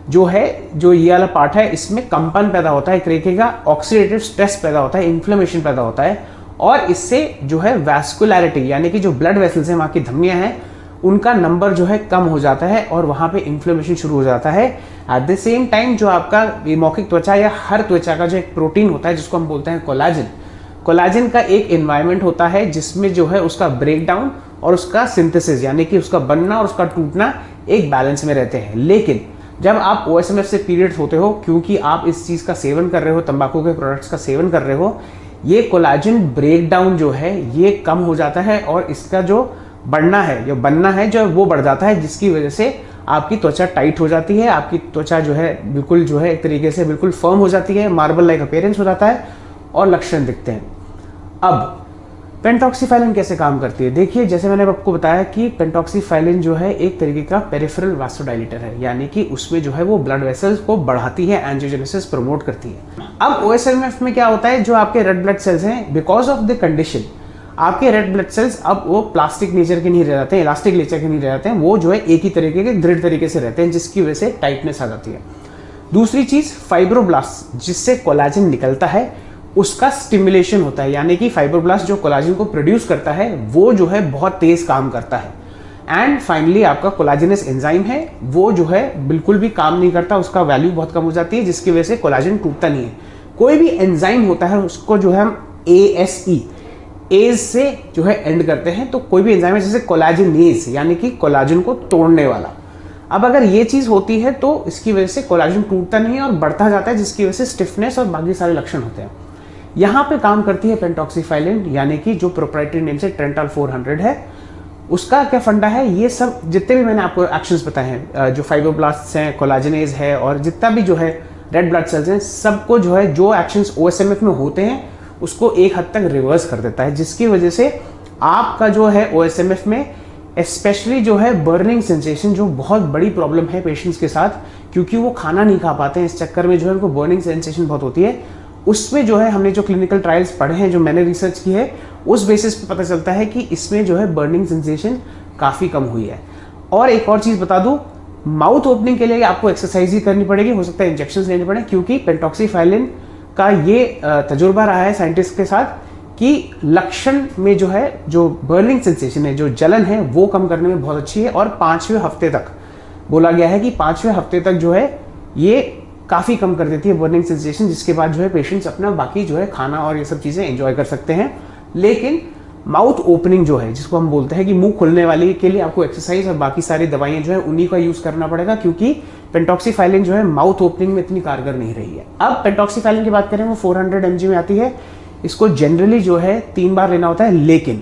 जो ये वाला पार्ट है इसमें कंपन पैदा होता है, एक तरीके का ऑक्सीडेटिव स्ट्रेस पैदा होता है, इन्फ्लेमेशन पैदा होता है, और इससे जो है वैस्कुलैरिटी यानी कि जो ब्लड वेसल्स हैं, वहाँ की धमनियाँ हैं, उनका नंबर जो है कम हो जाता है और वहाँ पे इन्फ्लेमेशन शुरू हो जाता है। एट द सेम टाइम जो आपका मौखिक त्वचा या हर त्वचा का जो एक प्रोटीन होता है जिसको हम बोलते हैं कोलाजन, कोलाजन का एक एनवायरनमेंट होता है जिसमें जो है उसका ब्रेक डाउन और उसका सिंथेसिस यानी कि उसका बनना और उसका टूटना एक बैलेंस में रहते हैं। लेकिन जब आप OSMF से पीरियड्स होते हो, क्योंकि आप इस चीज़ का सेवन कर रहे हो, तंबाकू के प्रोडक्ट्स का सेवन कर रहे हो, ये कोलाजन ब्रेक डाउन जो है ये कम हो जाता है और इसका जो बढ़ना है, जो बनना है, जो वो बढ़ जाता है, जिसकी वजह से आपकी त्वचा टाइट हो जाती है, आपकी त्वचा जो है बिल्कुल जो है एक तरीके से बिल्कुल फर्म हो जाती है, मार्बल लाइक अपीयरेंस हो जाता है और लक्षण दिखते हैं। अब पेंटॉक्सीफाइलिन कैसे काम करती है? देखिए, जैसे मैंने आपको बताया कि पेंटॉक्सीफाइलिन जो है एक तरीके का पेरिफेरल वासोडाइलेटर है, यानी कि उसमें जो है वो ब्लड वेसल्स को बढ़ाती है, एंजियोजेनेसिस प्रमोट करती है। अब OSMF में क्या होता है, जो आपके रेड ब्लड सेल्स हैं, बिकॉज ऑफ द कंडीशन, आपके रेड ब्लड सेल्स अब वो प्लास्टिक नेचर के नहीं रह जाते हैं, इलास्टिक नेचर के नहीं रह जाते हैं, वो जो है एक ही तरीके के दृढ़ तरीके से रहते हैं, जिसकी वजह से टाइटनेस आ जाती है। दूसरी चीज फाइब्रोब्लास्ट, जिससे कोलाजन निकलता है, उसका स्टिमुलेशन होता है, यानी कि फाइब्रोब्लास्ट जो कोलाजन को प्रोड्यूस करता है वो जो है बहुत तेज काम करता है। एंड फाइनली आपका कोलाजिनस एंजाइम है, वो जो है बिल्कुल भी काम नहीं करता, उसका वैल्यू बहुत कम हो जाती है, जिसकी वजह से कोलाजन टूटता नहीं है। कोई भी एंजाइम होता है उसको जो है हम एज से जो है एंड करते हैं, तो कोई भी एंजाइम है जैसे कोलाजिनेज यानी कि कोलाजन को तोड़ने वाला। अब अगर ये चीज होती है तो इसकी वजह से कोलाजन टूटता नहीं है और बढ़ता जाता है, जिसकी वजह से स्टिफनेस और बाकी सारे लक्षण होते हैं। यहाँ पे काम करती है पेंटॉक्सीफाइलिन, यानी कि जो प्रोप्राइटरी नेम से ट्रेंटाल 400 है, उसका क्या फंडा है, ये सब जितने भी मैंने आपको एक्शंस बताए हैं, जो फाइब्रोब्लास्ट्स हैं, कोलाजिनेज है और जितना भी जो है रेड ब्लड सेल्स हैं, सबको जो है जो एक्शंस OSMF में होते हैं उसको एक हद तक रिवर्स कर देता है, जिसकी वजह से आपका जो है OSMF में स्पेशली जो है बर्निंग सेंसेशन, जो बहुत बड़ी प्रॉब्लम है पेशेंट्स के साथ, क्योंकि वो खाना नहीं खा पाते हैं, इस चक्कर में जो है उनको बर्निंग सेंसेशन बहुत होती है। उसमें जो है हमने जो क्लिनिकल ट्रायल्स पढ़े हैं, जो मैंने रिसर्च की है, उस बेसिस पे पता चलता है कि इसमें जो है बर्निंग सेंसेशन काफ़ी कम हुई है। और एक और चीज़ बता दूं, माउथ ओपनिंग के लिए आपको एक्सरसाइज ही करनी पड़ेगी, हो सकता है इंजेक्शन लेने पड़े, क्योंकि पेंटॉक्सीफाइलिन का ये तजुर्बा रहा है साइंटिस्ट के साथ कि लक्षण में जो है जो बर्निंग सेंसेशन है, जो जलन है, वो कम करने में बहुत अच्छी है। और 5वें हफ्ते तक बोला गया है कि 5वें हफ्ते तक जो है ये काफ़ी कम कर देती है बर्निंग सेंसेशन, जिसके बाद जो है पेशेंट्स अपना बाकी जो है खाना और ये सब चीज़ें एंजॉय कर सकते हैं। लेकिन माउथ ओपनिंग जो है, जिसको हम बोलते हैं कि मुंह खुलने वाली, के लिए आपको एक्सरसाइज और बाकी सारी दवाइयां जो है उन्हीं का यूज़ करना पड़ेगा, क्योंकि पेंटॉक्सीफाइलिन जो है माउथ ओपनिंग में इतनी कारगर नहीं रही है। अब पेंटॉक्सीफाइलिन की बात करें, वो 400 mg में आती है। इसको जनरली जो है 3 बार लेना होता है, लेकिन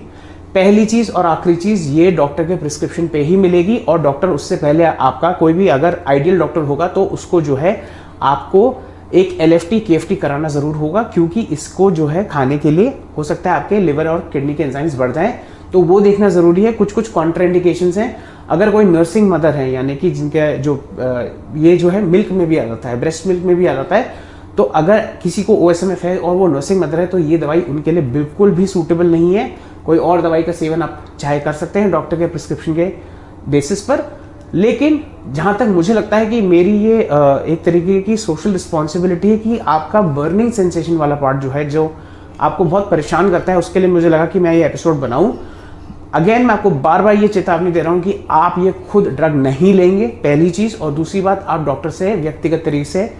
पहली चीज़ और आखिरी चीज़ ये डॉक्टर के प्रिस्क्रिप्शन पे ही मिलेगी, और डॉक्टर उससे पहले आपका कोई भी अगर आइडियल डॉक्टर होगा तो उसको जो है आपको एक LFT KFT कराना ज़रूर होगा, क्योंकि इसको जो है खाने के लिए हो सकता है आपके लिवर और किडनी के एंजाइम्स बढ़ जाएं, तो वो देखना ज़रूरी है। कुछ कॉन्ट्राइंडिकेशंस हैं। अगर कोई नर्सिंग मदर है, यानी कि जिनके जो ये जो है मिल्क में भी आ जाता है, ब्रेस्ट मिल्क में भी आ जाता है, तो अगर किसी को OSMF है और वो नर्सिंग मदर है तो ये दवाई उनके लिए बिल्कुल भी सूटेबल नहीं है। कोई और दवाई का सेवन आप चाहे कर सकते हैं डॉक्टर के प्रिस्क्रिप्शन के बेसिस पर। लेकिन जहाँ तक मुझे लगता है कि मेरी ये एक तरीके की सोशल रिस्पॉन्सिबिलिटी है कि आपका बर्निंग सेंसेशन वाला पार्ट जो है, जो आपको बहुत परेशान करता है, उसके लिए मुझे लगा कि मैं ये एपिसोड बनाऊं। अगेन मैं आपको बार बार ये चेतावनी दे रहा हूँ कि आप ये खुद ड्रग नहीं लेंगे, पहली चीज़। और दूसरी बात, आप डॉक्टर से व्यक्तिगत तरीके से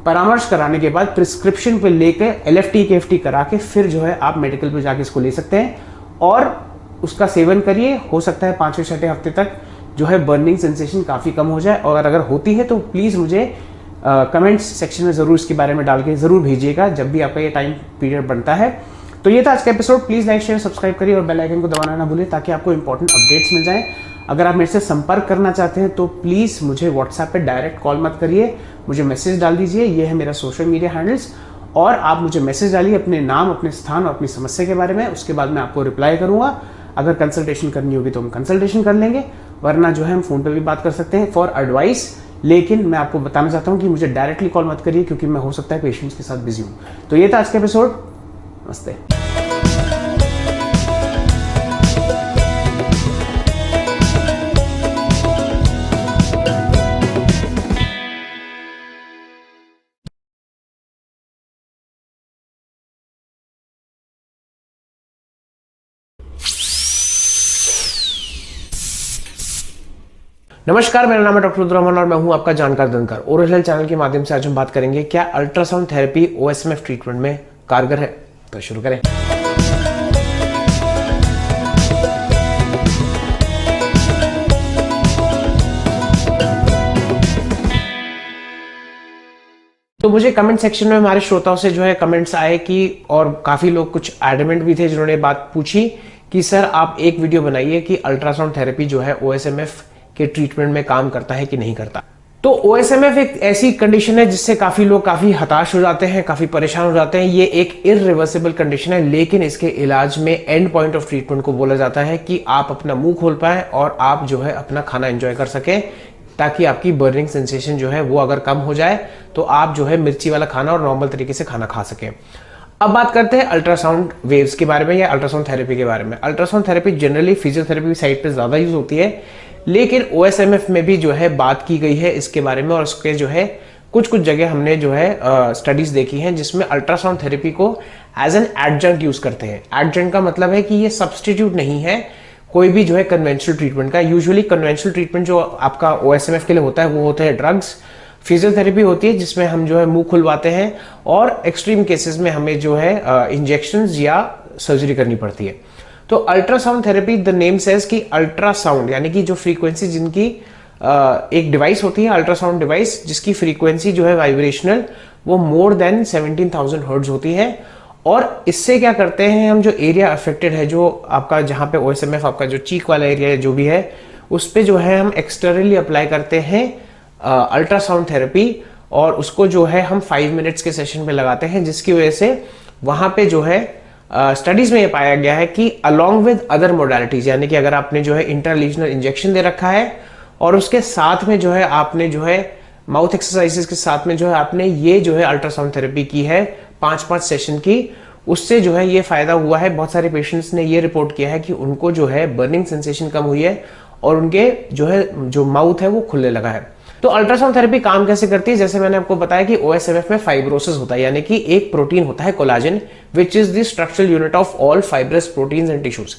परामर्श कराने के बाद प्रिस्क्रिप्शन पे लेकर LFT KFT करा के फिर जो है आप मेडिकल पे जाके इसको ले सकते हैं और उसका सेवन करिए। हो सकता है 5वें-6वें हफ्ते तक जो है बर्निंग सेंसेशन काफ़ी कम हो जाए, और अगर होती है तो प्लीज़ मुझे कमेंट्स सेक्शन में ज़रूर इसके बारे में डाल के ज़रूर भेजिएगा जब भी आपका ये टाइम पीरियड बनता है। तो ये था आज का episode. Please like share subscribe करिए और बेल आइकन को दबाना ना भूलें, ताकि आपको इंपॉर्टेंट अपडेट्स मिल जाएं। अगर आप मेरे से संपर्क करना चाहते हैं तो प्लीज़ मुझे व्हाट्सएप पे डायरेक्ट कॉल मत करिए, मुझे मैसेज डाल दीजिए। ये है मेरा सोशल मीडिया हैंडल्स, और आप मुझे मैसेज डालिए अपने नाम, अपने स्थान और अपनी समस्या के बारे में। उसके बाद मैं आपको रिप्लाई करूँगा। अगर कंसल्टेशन करनी होगी तो हम कंसल्टेशन कर लेंगे, वरना जो है हम फ़ोन पे भी बात कर सकते हैं फॉर एडवाइस। लेकिन मैं आपको बताना चाहता हूँ कि मुझे डायरेक्टली कॉल मत करिए, क्योंकि मैं हो सकता है पेशेंट्स के साथ बिजी हूँ। तो ये था आज का एपिसोड। नमस्ते। नमस्कार, मेरा नाम है डॉक्टर रुद्रमन और मैं हूं आपका जानकार दंतकार। ओरल हेल्थ चैनल के माध्यम से आज हम बात करेंगे क्या अल्ट्रासाउंड थेरेपी ओएसएमएफ ट्रीटमेंट में कारगर है। तो शुरू करें। तो मुझे कमेंट सेक्शन में हमारे श्रोताओं से जो है कमेंट्स आए कि, और काफी लोग कुछ एडमेंट भी थे जिन्होंने बात पूछी कि सर आप एक वीडियो बनाइए कि अल्ट्रासाउंड थेरेपी जो है ओएसएमएफ के ट्रीटमेंट में काम करता है कि नहीं करता। तो ओएसएमएफ एक ऐसी कंडीशन है जिससे काफी लोग काफी हताश हो जाते हैं, काफी परेशान हो जाते हैं। ये एक इरिवर्सिबल कंडीशन है, लेकिन इसके इलाज में एंड पॉइंट ऑफ ट्रीटमेंट को बोला जाता है कि आप अपना मुंह खोल पाए और आप जो है अपना खाना एंजॉय कर सकें, ताकि आपकी बर्निंग सेंसेशन जो है वो अगर कम हो जाए तो आप जो है मिर्ची वाला खाना और नॉर्मल तरीके से खाना खा सकें। अब बात करते हैं अल्ट्रासाउंड वेव्स के बारे में या अल्ट्रासाउंड थेरेपी के बारे में। Ultrasound therapy generally physiotherapy side पे ज्यादा यूज होती है, लेकिन ओएसएमएफ में भी जो है बात की गई है इसके बारे में, और उसके जो है कुछ जगह हमने जो है स्टडीज देखी हैं जिसमें अल्ट्रासाउंड थेरेपी को एज एन एडजंक्ट यूज करते हैं। एडजंक्ट का मतलब है कि ये सब्सटीट्यूट नहीं है कोई भी जो है कन्वेंशनल ट्रीटमेंट का। यूजुअली कन्वेंशनल ट्रीटमेंट जो आपका ओएसएमएफ के लिए होता है वो होते हैं ड्रग्स। फिजियोथेरेपी होती है जिसमें हम जो है मुंह खुलवाते हैं, और एक्सट्रीम केसेस में हमें जो है इंजेक्शंस या सर्जरी करनी पड़ती है। तो ultrasound therapy, the name says कि अल्ट्रासाउंड यानी कि जो फ्रीक्वेंसी जिनकी एक डिवाइस होती है अल्ट्रासाउंड डिवाइस, जिसकी फ्रीक्वेंसी जो है वाइब्रेशनल वो मोर देन 17,000 हर्ट्ज होती है। और इससे क्या करते हैं हम, जो एरिया अफेक्टेड है, जो आपका जहां पे ओएसएमएफ आपका जो चीक वाला एरिया जो भी है उस पे जो है हम एक्सटर्नली अप्लाई करते हैं अल्ट्रासाउंड थेरेपी, और उसको जो है हम 5 मिनट्स के सेशन पे लगाते हैं, जिसकी वजह से वहां पे जो है स्टडीज में ये पाया गया है कि अलोंग विद अदर मोडालिटीज, यानी कि अगर आपने जो है इंट्रालीजनल इंजेक्शन दे रखा है और उसके साथ में जो है आपने जो है माउथ एक्सरसाइजेस के साथ में जो है आपने ये जो है अल्ट्रासाउंड थेरेपी की है 5-5 सेशन की, उससे जो है ये फायदा हुआ है। बहुत सारे पेशेंट्स ने ये रिपोर्ट किया है कि उनको जो है बर्निंग सेंसेशन कम हुई है और उनके जो है जो माउथ है वो खुलने लगा है। तो अल्ट्रासाउंड थेरेपी काम कैसे करती है, जैसे मैंने आपको बताया कि ओएसएमएफ में फाइब्रोसिस होता है, यानी कि एक प्रोटीन होता है collagen, which is the structural unit of all fibrous proteins and tissues.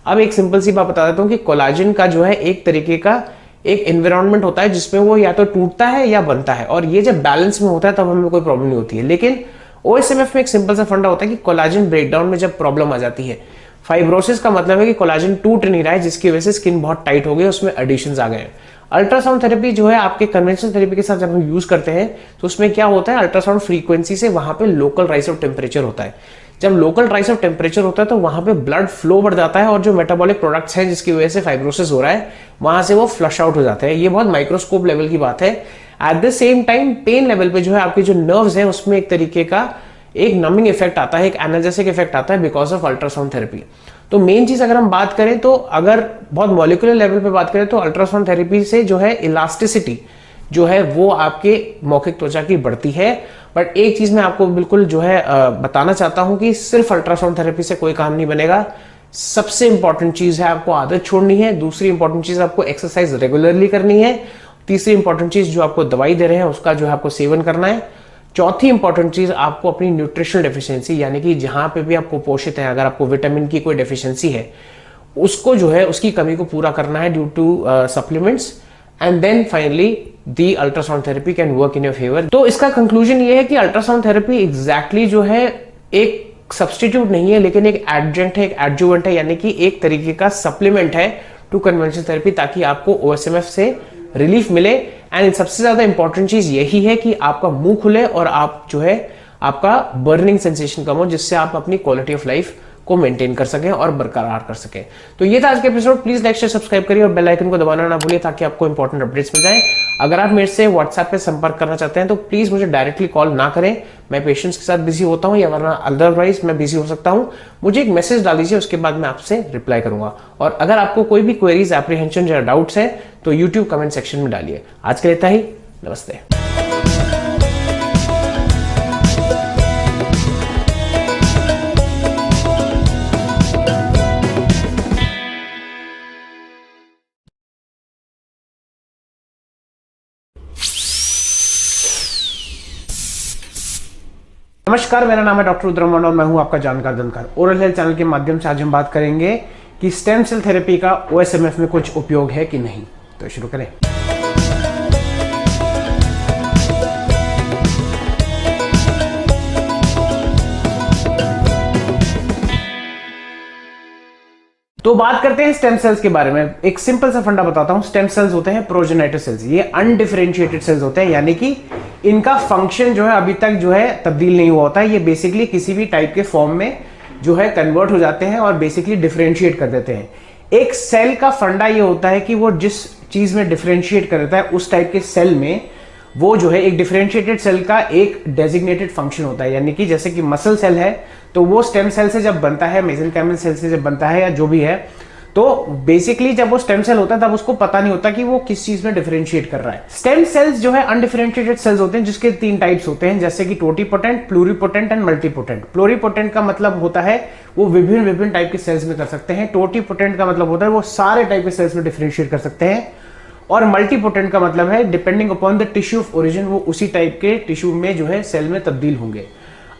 अब एक सिंपल सी बात बता देता हूं कि कोलाजन का जो है एक तरीके का एक एनवायरनमेंट होता है जिसमें वो या तो टूटता है या बनता है, और ये जब बैलेंस में होता है तब हमें कोई प्रॉब्लम नहीं होती है। लेकिन ओएसएमएफ में एक सिंपल सा फंडा होता है कि कोलाजन ब्रेकडाउन में जब प्रॉब्लम आ जाती है, फाइब्रोसिस का मतलब है कि कोलाजन टूट नहीं रहा है, जिसकी वजह से स्किन बहुत टाइट हो गई, उसमें एडिशंस आ गए हैं। अल्ट्रासाउंड थेरेपी जो है आपके कन्वेंशनल थेरेपी के साथ जब हम यूज करते हैं तो उसमें क्या होता है, अल्ट्रासाउंड फ्रीक्वेंसी से वहां पे लोकल राइज ऑफ टेम्परेचर होता है। जब लोकल राइज ऑफ टेम्परेचर होता है तो वहां पे ब्लड फ्लो बढ़ जाता है, और जो मेटाबॉलिक प्रोडक्ट्स हैं जिसकी वजह से फाइब्रोसिस हो रहा है वहां से वो फ्लश आउट हो जाते हैं। ये बहुत माइक्रोस्कोप लेवल की बात है। At the same time pain level पे जो है आपके जो नर्व्स हैं उसमें एक तरीके का एक नमिंग इफेक्ट आता है, एक एनाल्जेसिक इफेक्ट आता है बिकॉज ऑफ अल्ट्रासाउंड थेरेपी। तो मेन चीज अगर हम बात करें, तो अगर बहुत मॉलिक्यूलर लेवल पे बात करें तो अल्ट्रासाउंड थेरेपी से जो है इलास्टिसिटी जो है वो आपके मौखिक त्वचा की बढ़ती है। बट एक चीज मैं आपको बिल्कुल जो है बताना चाहता हूं कि सिर्फ अल्ट्रासाउंड थेरेपी से कोई काम नहीं बनेगा। सबसे इंपॉर्टेंट चीज है आपको आदत छोड़नी है, दूसरी इंपॉर्टेंट चीज आपको एक्सरसाइज रेगुलरली करनी है, तीसरी इंपॉर्टेंट चीज जो आपको दवाई दे रहे हैं उसका जो है आपको सेवन करना है, चौथी इंपॉर्टेंट चीज आपको अपनी न्यूट्रिशनल डेफिशिएंसी, यानी कि जहां पे भी आपको पोषित है, अगर आपको विटामिन की कोई डेफिशिएंसी है उसको जो है उसकी कमी को पूरा करना है due to supplements. And then finally the ultrasound therapy can work in your favour. तो इसका कंक्लूजन ये है कि अल्ट्रासाउंड थेरेपी एग्जैक्टली जो है एक सब्सटीट्यूट नहीं है, लेकिन एक एडजेंट है, एक एडजुवेंट है, यानी कि एक तरीके का सप्लीमेंट है टू कन्वेंशनल थेरेपी, ताकि आपको ओएसएमएफ से रिलीफ मिले। एंड सबसे ज्यादा इंपॉर्टेंट चीज यही है कि आपका मुंह खुले और आप जो है आपका बर्निंग सेंसेशन कम हो, जिससे आप अपनी क्वालिटी ऑफ लाइफ को मेंटेन कर सकें और बरकरार कर सकें। तो ये था आज का episode. Please like share subscribe करिए और बेल आइकन को दबाना ना भूलिए ताकि आपको इंपॉर्टेंट अपडेट्स मिल जाए। अगर आप मेरे से व्हाट्सएप पे संपर्क करना चाहते हैं तो प्लीज मुझे डायरेक्टली कॉल ना करें, मैं पेशेंट्स के साथ बिजी होता हूं या वरना अदरवाइज मैं बिजी हो सकता हूं। मुझे एक मैसेज डाल दीजिए, उसके बाद मैं आपसे रिप्लाई करूंगा। और अगर आपको कोई भी क्वेरीज, एप्रीहेंशन या डाउट्स है तो यूट्यूब कमेंट सेक्शन में डालिए। आज के लिए इतना ही, नमस्ते। नमस्कार, मेरा नाम है डॉक्टर रुद्रमन और मैं हूं आपका जानकार दंतकार। ओरल हेल्थ चैनल के माध्यम से आज हम बात करेंगे कि स्टेम सेल थेरेपी का ओएसएमएफ में कुछ उपयोग है कि नहीं। तो शुरू करें। तो बात करते हैं स्टेम सेल्स के बारे में। एक सिंपल सा फंडा बताता हूं। स्टेम सेल्स होते हैं प्रोजेनाइटर सेल्स, ये अनडिफरेंशिएटेड सेल्स होते हैं, यानी कि इनका फंक्शन जो है अभी तक जो है तब्दील नहीं हुआ होता है। ये बेसिकली किसी भी टाइप के फॉर्म में जो है कन्वर्ट हो जाते हैं और बेसिकली डिफरेंशिएट कर देते हैं। एक सेल का फंडा ये होता है कि वो जिस चीज में डिफरेंशिएट कर देता है उस टाइप के सेल में वो जो है एक डिफरेंशिएटेड सेल का एक डेजिग्नेटेड फंक्शन होता है। यानी कि जैसे कि मसल सेल है तो वो स्टेम सेल से जब बनता है, मेसेंकाइमल सेल से जब बनता है या जो भी है, तो बेसिकली जब वो स्टेम सेल होता है तब उसको पता नहीं होता कि वो किस चीज में डिफरेंशिएट कर रहा है। स्टेम सेल्स जो है अनडिफरेंशिएटेड सेल्स होते हैं, जिसके 3 टाइप्स होते हैं, जैसे कि totipotent, pluripotent and multipotent. Pluripotent का मतलब होता है वो विभिन्न टाइप के सेल्स में कर सकते हैं। टोटीपोटेंट का मतलब होता है वो सारे टाइप के सेल्स में डिफरेंशिएट कर सकते हैं। और मल्टीपोटेंट का मतलब है depending upon the tissue of origin, वो उसी टाइप के टिश्यू में जो है सेल में तब्दील होंगे।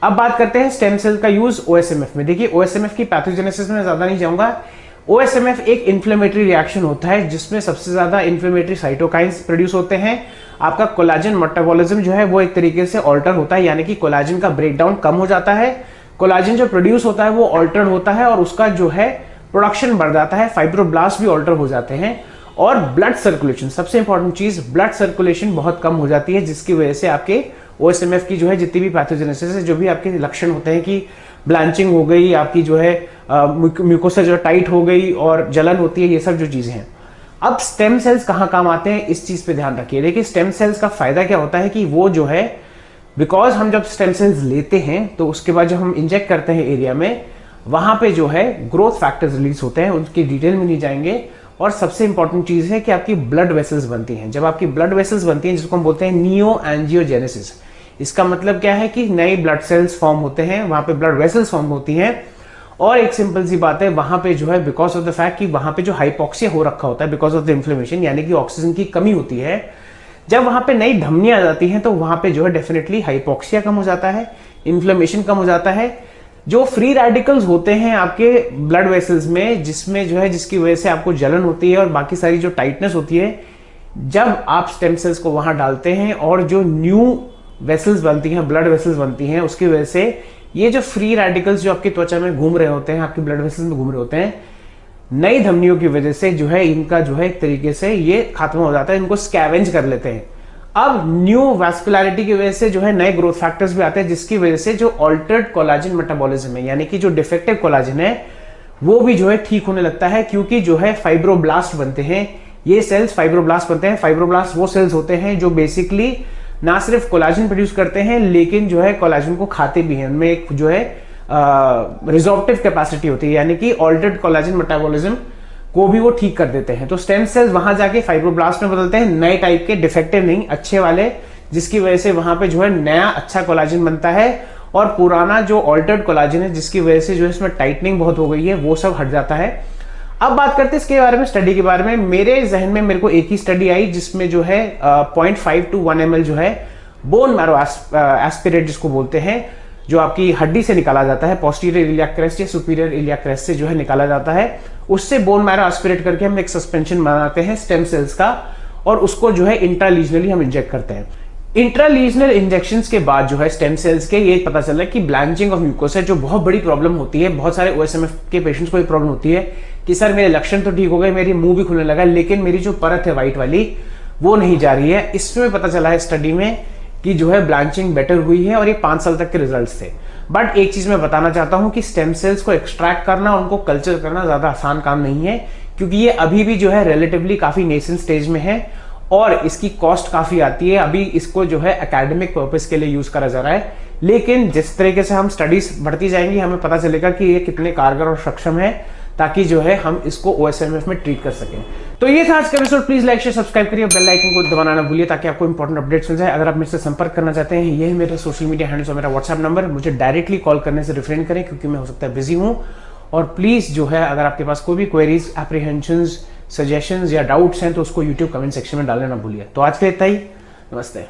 अब बात करते हैं स्टेम सेल का यूज ओएसएमएफ में। देखिए, ओएसएमएफ की पैथोजेनेसिस में ज्यादा नहीं जाऊंगा। ओएसएमएफ एक इन्फ्लेमेटरी रिएक्शन होता है जिसमें सबसे ज्यादा इन्फ्लेमेटरी साइटोकाइंस प्रोड्यूस होते हैं। आपका कोलाजन मेटाबॉलिज्म जो है वो एक तरीके से ऑल्टर होता है, यानी कि कोलाजन का ब्रेकडाउन कम हो जाता है। कोलाजन जो प्रोड्यूस होता है वो ऑल्टर होता है और उसका जो है प्रोडक्शन बढ़ जाता है। फाइब्रोब्लास्ट भी ऑल्टर हो जाते हैं। और ब्लड सर्कुलेशन, सबसे इंपॉर्टेंट चीज, ब्लड सर्कुलेशन बहुत कम हो जाती है, जिसकी वजह से आपके ओएसएमएफ की जो है जितनी भी पैथोजेनेसिस है, जो भी आपके लक्षण होते हैं कि ब्लांचिंग हो गई, आपकी जो है म्यूकोसा जो टाइट हो गई और जलन होती है, ये सब जो चीजें हैं। अब स्टेम सेल्स कहाँ काम आते हैं, इस चीज पे ध्यान रखिए। देखिए, स्टेम सेल्स का फायदा क्या होता है कि वो जो है, बिकॉज हम जब स्टेम सेल्स लेते हैं तो उसके बाद जब हम इंजेक्ट करते हैं एरिया में, वहां पे जो है ग्रोथ फैक्टर्स रिलीज होते हैं, उनकी डिटेल में नहीं जाएंगे। और सबसे इंपॉर्टेंट चीज है कि आपकी ब्लड वेसल्स बनती हैं। जब आपकी ब्लड वेसल्स बनती हैं, जिसको हम बोलते हैं नियो एंजियोजेनेसिस, इसका मतलब क्या है कि नए ब्लड सेल्स फॉर्म होते हैं, वहां पे ब्लड वेसल्स फॉर्म होती हैं। और एक सिंपल सी बात है, वहां पे जो है बिकॉज ऑफ द फैक्ट कि वहां पे जो हाइपोक्सिया हो रखा होता है बिकॉज ऑफ द इन्फ्लेमेशन, यानी कि ऑक्सीजन की कमी होती है, जब वहां पे नई धमनियां आ जाती हैं तो वहां पे जो है डेफिनेटली हाइपोक्सिया कम हो जाता है, इन्फ्लेमेशन कम हो जाता है। जो फ्री रेडिकल्स होते हैं आपके ब्लड वेसल्स में, जिसमें जो है जिसकी वजह से आपको जलन होती है और बाकी सारी जो टाइटनेस होती है, जब आप स्टेम सेल्स को वहां डालते हैं और जो न्यू वेसल्स बनती हैं, ब्लड वेसल्स बनती हैं, उसकी वजह से ये जो फ्री रेडिकल्स जो आपकी त्वचा में घूम रहे होते हैं, आपकी ब्लड वेसल्स में घूम रहे होते हैं, नई धमनियों की वजह से जो है इनका जो है एक तरीके से ये खत्म हो जाता है, इनको स्कैवेंज कर लेते हैं। अब न्यू वैस्कुलरिटी की वजह से जो है नए ग्रोथ फैक्टर्स भी आते हैं, जिसकी वजह से जो ऑल्टर्ड कोलाजन मेटाबॉलिज्म है, यानी कि जो डिफेक्टिव कोलाजन है, वो भी जो है ठीक होने लगता है, क्योंकि जो है फाइब्रोब्लास्ट बनते हैं। ये सेल्स फाइब्रोब्लास्ट बनते हैं। फाइब्रोब्लास्ट वो सेल्स होते हैं जो बेसिकली ना सिर्फ कोलाजन प्रोड्यूस करते हैं, लेकिन जो है कोलाजन को खाते भी हैं। उनमें एक जो है रिजॉर्प्टिव कैपेसिटी होती है, यानी कि ऑल्टर्ड कोलाजन मेटाबॉलिज्म को भी वो ठीक कर देते हैं। तो स्टेम सेल्स वहां जाके फाइब्रोब्लास्ट में बदलते हैं, नए टाइप के, डिफेक्टिव नहीं, अच्छे वाले, जिसकी वजह से वहां पे जो है नया अच्छा कोलाजन बनता है और पुराना जो ऑल्टर्ड कोलाजन है, जिसकी वजह से जो है इसमें टाइटनिंग बहुत हो गई है, वो सब हट जाता है। अब बात करते हैं इसके बारे में, स्टडी के बारे में। मेरे जहन में मेरे को एक ही स्टडी आई जिसमें जो है 0.5 to 1 ml जो है बोन मैरो एस्पिरेट जिसको बोलते हैं, जो आपकी हड्डी से निकाला जाता है, पोस्टीरियर इलियाक क्रेस्ट या सुपीरियर इलियाक क्रेस्ट से जो है निकाला जाता है, उससे बोन मैरो एस्पिरेट करके हम एक सस्पेंशन बनाते हैं स्टेम सेल्स का, और उसको जो है इंट्रालीजनली हम इंजेक्ट करते हैं। इंट्रालीजनल इंजेक्शंस के बाद जो है स्टेम सेल्स के ये पता चला कि ब्लांचिंग ऑफ म्यूकोसा जो बहुत बड़ी प्रॉब्लम होती है, बहुत सारे ओएसएमएफ के पेशेंट्स को ये प्रॉब्लम होती है कि सर मेरे लक्षण तो ठीक हो गए, मेरी मुंह भी खुलने लगा, लेकिन मेरी जो परत है व्हाइट वाली वो नहीं जा रही है। इसमें पता चला है स्टडी में कि जो है ब्लांचिंग बेटर हुई है और ये 5 साल तक के रिजल्ट्स थे। बट एक चीज मैं बताना चाहता हूं कि स्टेम सेल्स को एक्सट्रैक्ट करना, उनको कल्चर करना ज्यादा आसान काम नहीं है, क्योंकि ये अभी भी जो है रिलेटिवली काफी नेसेंट स्टेज में है और इसकी कॉस्ट काफी आती है। अभी इसको जो है एकेडमिक पर्पस के लिए यूज करा जा रहा है, लेकिन जिस तरीके से हम स्टडीज बढ़ती जाएंगी हमें पता चलेगा कि ये कितने कारगर और सक्षम है, ताकि जो है हम इसको OSMF में ट्रीट कर सकें। तो ये था आज का episode. Please like share subscribe करिए, बेल आइकन को दबाना ना भूलिए ताकि आपको इंपॉर्टेंट अपडेट्स मिल जाए। अगर आप मेरे से संपर्क करना चाहते हैं, ये है मेरे सोशल मीडिया हैंडल्स और मेरा व्हाट्सएप नंबर। मुझे डायरेक्टली कॉल करने से रिफ्रेन करें, क्योंकि मैं हो सकता है बिजी हूं। और प्लीज जो है अगर आपके पास कोई भी क्वेरीज, एप्रीहेंशंस, सजेशंस या डाउट्स हैं तो उसको यूट्यूब कमेंट सेक्शन में डालना ना भूलिए। तो आज के लिए इतना ही। नमस्ते।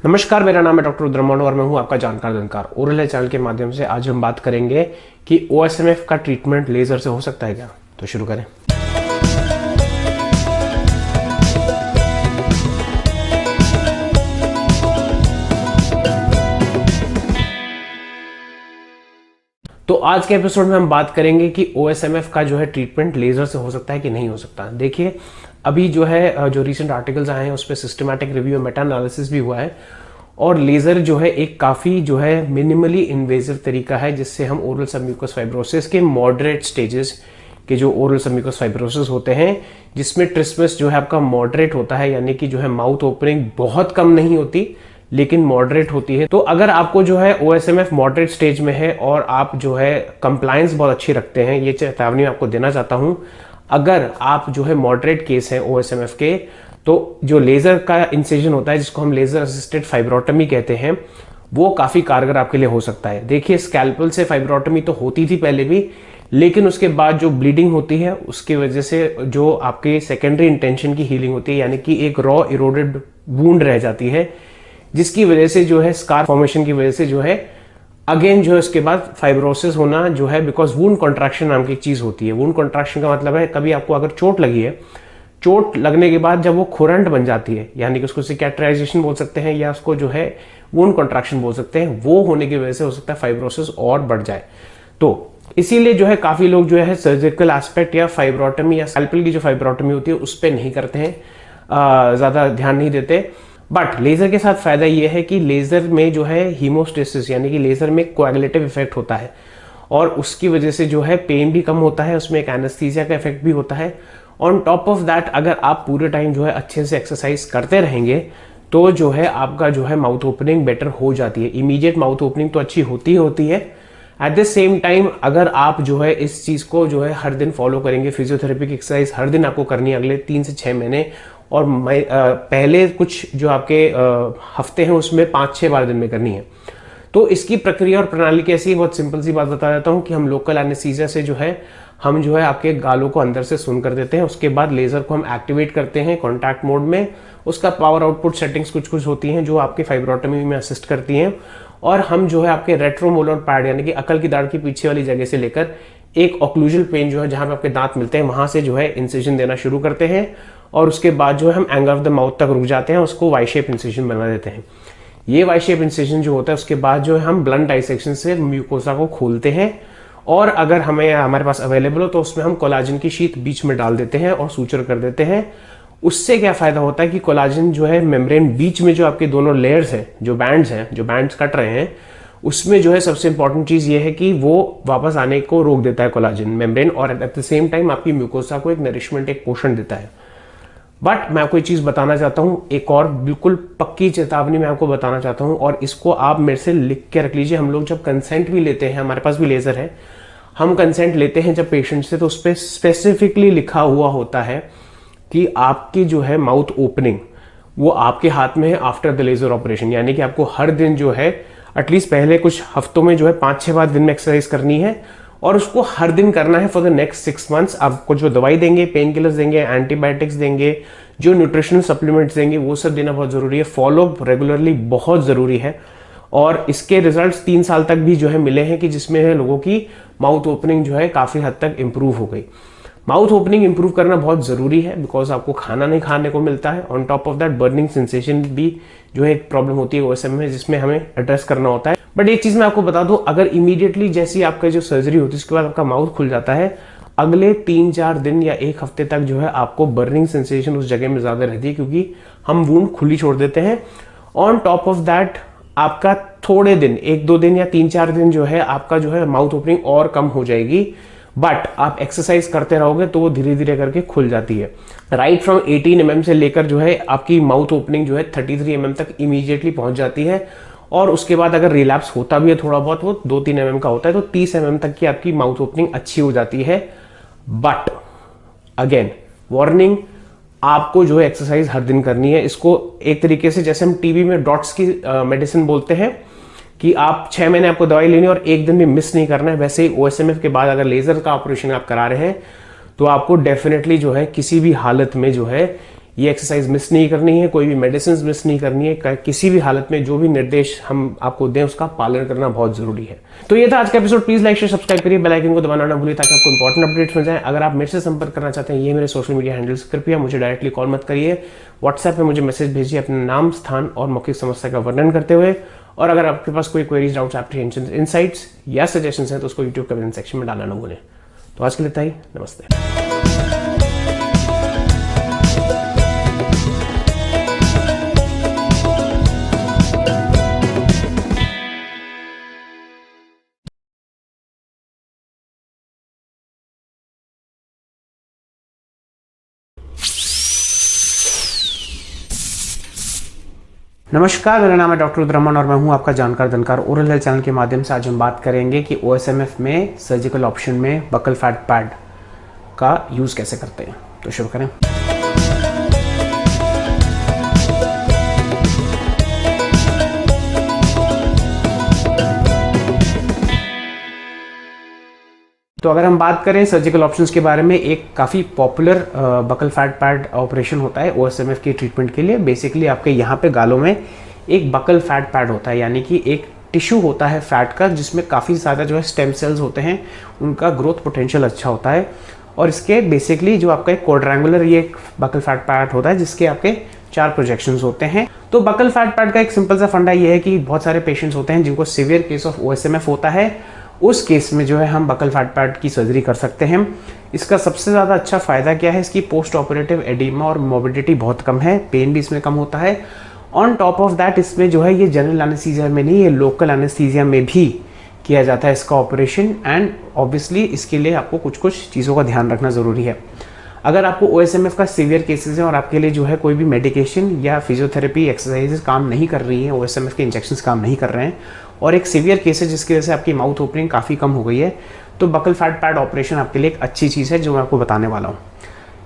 नमस्कार, मेरा नाम है डॉक्टर रुद्रमोहन और मैं हूं आपका जानकार दंतकार। ओरल हेल्थ चैनल के माध्यम से आज हम बात करेंगे कि OSMF का ट्रीटमेंट लेजर से हो सकता है क्या। तो शुरू करें। तो आज के एपिसोड में हम बात करेंगे कि OSMF का जो है ट्रीटमेंट लेजर से हो सकता है कि नहीं हो सकता। देखिए, अभी जो है जो रीसेंट आर्टिकल्स आए हैं उस पर सिस्टमैटिक रिव्यू, मेटा एनालिसिस भी हुआ है और लेजर जो है एक काफ़ी जो है मिनिमली इन्वेजिव तरीका है जिससे हम ओरल सबम्यूकस फाइब्रोसिस के मॉडरेट स्टेजेस के जो ओरल सबम्यूकस फाइब्रोसिस होते हैं, जिसमें ट्रिस्मस जो है आपका मॉडरेट होता है, यानी कि जो है माउथ ओपनिंग बहुत कम नहीं होती लेकिन मॉडरेट होती है। तो अगर आपको जो है OSMF मॉडरेट स्टेज में है और आप जो है कंप्लायंस बहुत अच्छी रखते हैं, ये चेतावनी मैं आपको देना चाहता हूं। अगर आप जो है मॉडरेट केस है OSMF के, तो जो लेजर का इंसिजन होता है जिसको हम लेजर असिस्टेड फाइब्रोटमी कहते हैं, वो काफी कारगर आपके लिए हो सकता है। देखिए, स्कैल्पल से फाइब्रोटमी तो होती थी पहले भी, लेकिन उसके बाद जो ब्लीडिंग होती है उसकी वजह से जो आपके सेकेंडरी इंटेंशन की हीलिंग होती है, यानी कि एक रॉ इरोडेड वूंड रह जाती है, जिसकी वजह से जो है स्कार फॉर्मेशन की वजह से जो है अगेन जो है उसके बाद फाइब्रोसिस होना जो है, बिकॉज वूंड कॉन्ट्रैक्शन नाम की एक चीज होती है। वूंड कॉन्ट्रैक्शन का मतलब है कभी आपको अगर चोट लगी है, चोट लगने के बाद जब वो खुरंट बन जाती है, यानी कि उसको सिकैट्राइजेशन बोल सकते हैं या उसको जो है वूंड कॉन्ट्रैक्शन बोल सकते हैं, वो होने की वजह से हो सकता है फाइब्रोसिस और बढ़ जाए। तो इसीलिए जो है काफी लोग जो है सर्जिकल एस्पेक्ट या फाइब्रोटमी या स्कैल्पल की जो फाइब्रोटमी होती है उस पर नहीं करते हैं, ज्यादा ध्यान नहीं देते। बट लेजर के साथ फायदा यह है कि लेजर में जो है हीमोस्टेसिस, यानी कि लेजर में कोएगुलेटिव इफेक्ट होता है और उसकी वजह से जो है पेन भी कम होता है, उसमें एक एनेस्थीसिया का इफेक्ट भी होता है। ऑन टॉप ऑफ दैट, अगर आप पूरे टाइम जो है अच्छे से एक्सरसाइज करते रहेंगे तो जो है आपका जो है माउथ ओपनिंग बेटर हो जाती है। इमीडिएट माउथ ओपनिंग तो अच्छी होती है। एट द सेम टाइम अगर आप जो है इस चीज को जो है हर दिन फॉलो करेंगे, फिजियोथेरेपी की एक्सरसाइज हर दिन आपको करनी है अगले 3 से 6 महीने, और पहले कुछ जो आपके हफ्ते हैं उसमें 5-6 बार दिन में करनी है। तो इसकी प्रक्रिया और प्रणाली कैसी है, बहुत सिंपल सी बात बता देता हूँ कि हम लोकल एनेस्थीसिया से जो है हम जो है आपके गालों को अंदर से सुन कर देते हैं। उसके बाद लेजर को हम एक्टिवेट करते हैं कॉन्टैक्ट मोड में। उसका पावर आउटपुट सेटिंग्स कुछ होती हैं जो आपके फाइब्रोटमी में असिस्ट करती हैं, और हम जो है आपके रेट्रोमोलर पैड, यानी कि अकल की दाढ़ की पीछे वाली जगह से लेकर एक ऑक्लूजल पेन जो है जहां पे आपके दांत मिलते हैं वहां से जो है इंसिजन देना शुरू करते हैं, और उसके बाद जो है हम एंगल ऑफ द माउथ तक रुक जाते हैं, उसको वाई शेप इंसिजन बना देते हैं। ये वाई शेप इंसिजन जो होता है उसके बाद जो है हम ब्लंट डाइसेक्शन से म्यूकोसा को खोलते हैं, और अगर हमारे पास अवेलेबल हो तो उसमें हम कोलाजन की शीट बीच में डाल देते हैं और सूचर कर देते हैं। उससे क्या फायदा होता है कि कोलाजन जो है मेम्ब्रेन बीच में जो आपके दोनों लेयर्स हैं, जो बैंड्स कट रहे हैं, उसमें जो है सबसे इंपॉर्टेंट चीज ये है कि वो वापस आने को रोक देता है कोलाजन मेम्ब्रेन, और एट द सेम टाइम आपकी म्यूकोसा को एक नरिशमेंट, एक पोषण देता है। बट मैं आपको एक चीज बताना चाहता हूं, एक और बिल्कुल पक्की चेतावनी मैं आपको बताना चाहता हूं, और इसको आप मेरे से लिख के रख लीजिए। हम लोग जब कंसेंट भी लेते हैं, हमारे पास भी लेजर है, हम कंसेंट लेते हैं जब पेशेंट से, तो उस पर स्पेसिफिकली लिखा हुआ होता है कि आपकी जो है माउथ ओपनिंग वो आपके हाथ में है आफ्टर द लेजर ऑपरेशन, यानी कि आपको हर दिन जो है एटलीस्ट पहले कुछ हफ्तों में जो है 5-6 बार दिन में एक्सरसाइज करनी है, और उसको हर दिन करना है फॉर द नेक्स्ट 6 मंथ्स। आपको जो दवाई देंगे, पेन किलर्स देंगे, एंटीबायोटिक्स देंगे, जो न्यूट्रिशनल सप्लीमेंट्स देंगे, वो सब देना बहुत जरूरी है। फॉलो रेगुलरली बहुत जरूरी है, और इसके रिजल्ट्स 3 साल तक भी जो है मिले हैं कि जिसमें है लोगों की माउथ ओपनिंग जो है काफी हद तक इंप्रूव हो गई। माउथ ओपनिंग इंप्रूव करना बहुत ज़रूरी है बिकॉज आपको खाना नहीं खाने को मिलता है। On top of that burning sensation भी जो है एक प्रॉब्लम होती है ओएसएम में, जिसमें हमें एड्रेस करना होता है। बट एक चीज़ मैं आपको बता दूं, अगर इमीडिएटली जैसी आपका जो सर्जरी होती है उसके बाद आपका माउथ खुल जाता है, अगले 3-4 दिन या 1 हफ्ते तक जो है आपको बर्निंग सेंसेशन उस जगह में ज़्यादा रहती है, क्योंकि हम वुंड खुली छोड़ देते हैं। ऑन टॉप ऑफ दैट आपका थोड़े दिन, 1-2 दिन या 3-4 दिन जो है आपका जो है माउथ ओपनिंग और कम हो जाएगी। बट आप एक्सरसाइज करते रहोगे तो वो धीरे धीरे करके खुल जाती है। राइट फ्रॉम 18 mm से लेकर जो है आपकी माउथ ओपनिंग जो है 33 mm तक इमीडिएटली पहुंच जाती है। और उसके बाद अगर रिलैप्स होता भी है थोड़ा बहुत, वो 2-3 mm का होता है, तो 30 mm तक की आपकी माउथ ओपनिंग अच्छी हो जाती है। बट अगेन वार्निंग, आपको जो है एक्सरसाइज हर दिन करनी है। इसको एक तरीके से जैसे हम टीबी में डॉट्स की मेडिसिन बोलते हैं कि आप 6 महीने आपको दवाई लेनी है और एक दिन भी मिस नहीं करना है, वैसे ही ओएसएमएफ के बाद अगर लेजर का ऑपरेशन आप करा रहे हैं तो आपको डेफिनेटली जो है किसी भी हालत में जो है ये एक्सरसाइज मिस नहीं करनी है, कोई भी मेडिसिन मिस नहीं करनी है। किसी भी हालत में जो भी निर्देश हम आपको दें उसका पालन करना बहुत जरूरी है। तो ये था आज का episode. Please like share subscribe करिए, बेल आइकन को दबाना ना भूलिए ताकि आपको इंपॉर्टेंट अपडेट्स मिल जाए। अगर आप मेरे से संपर्क करना चाहते हैं, ये मेरे सोशल मीडिया हैंडल्स, कृपया मुझे डायरेक्टली कॉल मत करिए, व्हाट्सएप पे मुझे मैसेज भेजिए अपने नाम, स्थान और मौखिक समस्या का वर्णन करते हुए। और अगर आपके पास कोई क्वेरीज, डाउट्स, एप्रीहेंशन, इनसाइट्स या सजेशंस हैं तो उसको यूट्यूब कमेंट सेक्शन में डालना ना भूलें। तो आज के लिए इतना ही, नमस्ते। नमस्कार, मेरा नाम है डॉक्टर रुद्रमन और मैं हूं आपका जानकार दनकार। ओरल हेल्थ चैनल के माध्यम से आज हम बात करेंगे कि ओएसएमएफ में सर्जिकल ऑप्शन में बकल फैट पैड का यूज़ कैसे करते हैं। तो शुरू करें। तो अगर हम बात करें सर्जिकल ऑप्शंस के बारे में, एक काफ़ी popular buccal fat pad operation होता है ओएसएमएफ की ट्रीटमेंट के लिए। बेसिकली आपके यहाँ पे गालों में एक बकल फैट पैड होता है, यानी कि एक टिश्यू होता है फैट का जिसमें काफ़ी ज़्यादा जो है स्टेम सेल्स होते हैं, उनका ग्रोथ पोटेंशियल अच्छा होता है। और इसके बेसिकली जो आपका एक क्वाड्रेंगुलर ये एक बकल फैट पैड होता है जिसके आपके 4 प्रोजेक्शंस होते हैं। तो बकल फैट पैड का एक सिंपल सा फंडा ये है कि बहुत सारे पेशेंट्स होते हैं जिनको सीवियर केस ऑफ ओएसएमएफ होता है, उस केस में जो है हम बकल फैट पैड की सर्जरी कर सकते हैं। इसका सबसे ज़्यादा अच्छा फ़ायदा क्या है, इसकी पोस्ट ऑपरेटिव एडिमा और मोबिडिटी बहुत कम है, पेन भी इसमें कम होता है। ऑन टॉप ऑफ दैट इसमें जो है ये जनरल एनेस्थीसिया में नहीं, ये लोकल एनेस्थीसिया में भी किया जाता है इसका ऑपरेशन। एंड ऑब्वियसली इसके लिए आपको कुछ कुछ चीज़ों का ध्यान रखना ज़रूरी है। अगर आपको ओएसएमएफ का सीवियर केसेस है और आपके लिए जो है कोई भी मेडिकेशन या फिजियोथेरेपी एक्सरसाइजेस काम नहीं कर रही है, ओएसएमएफ के इंजेक्शंस काम नहीं कर रहे हैं और एक सीवियर केस है जिसकी वजह से आपकी माउथ ओपनिंग काफ़ी कम हो गई है, तो बकल फैट पैड ऑपरेशन आपके लिए एक अच्छी चीज़ है जो मैं आपको बताने वाला हूँ।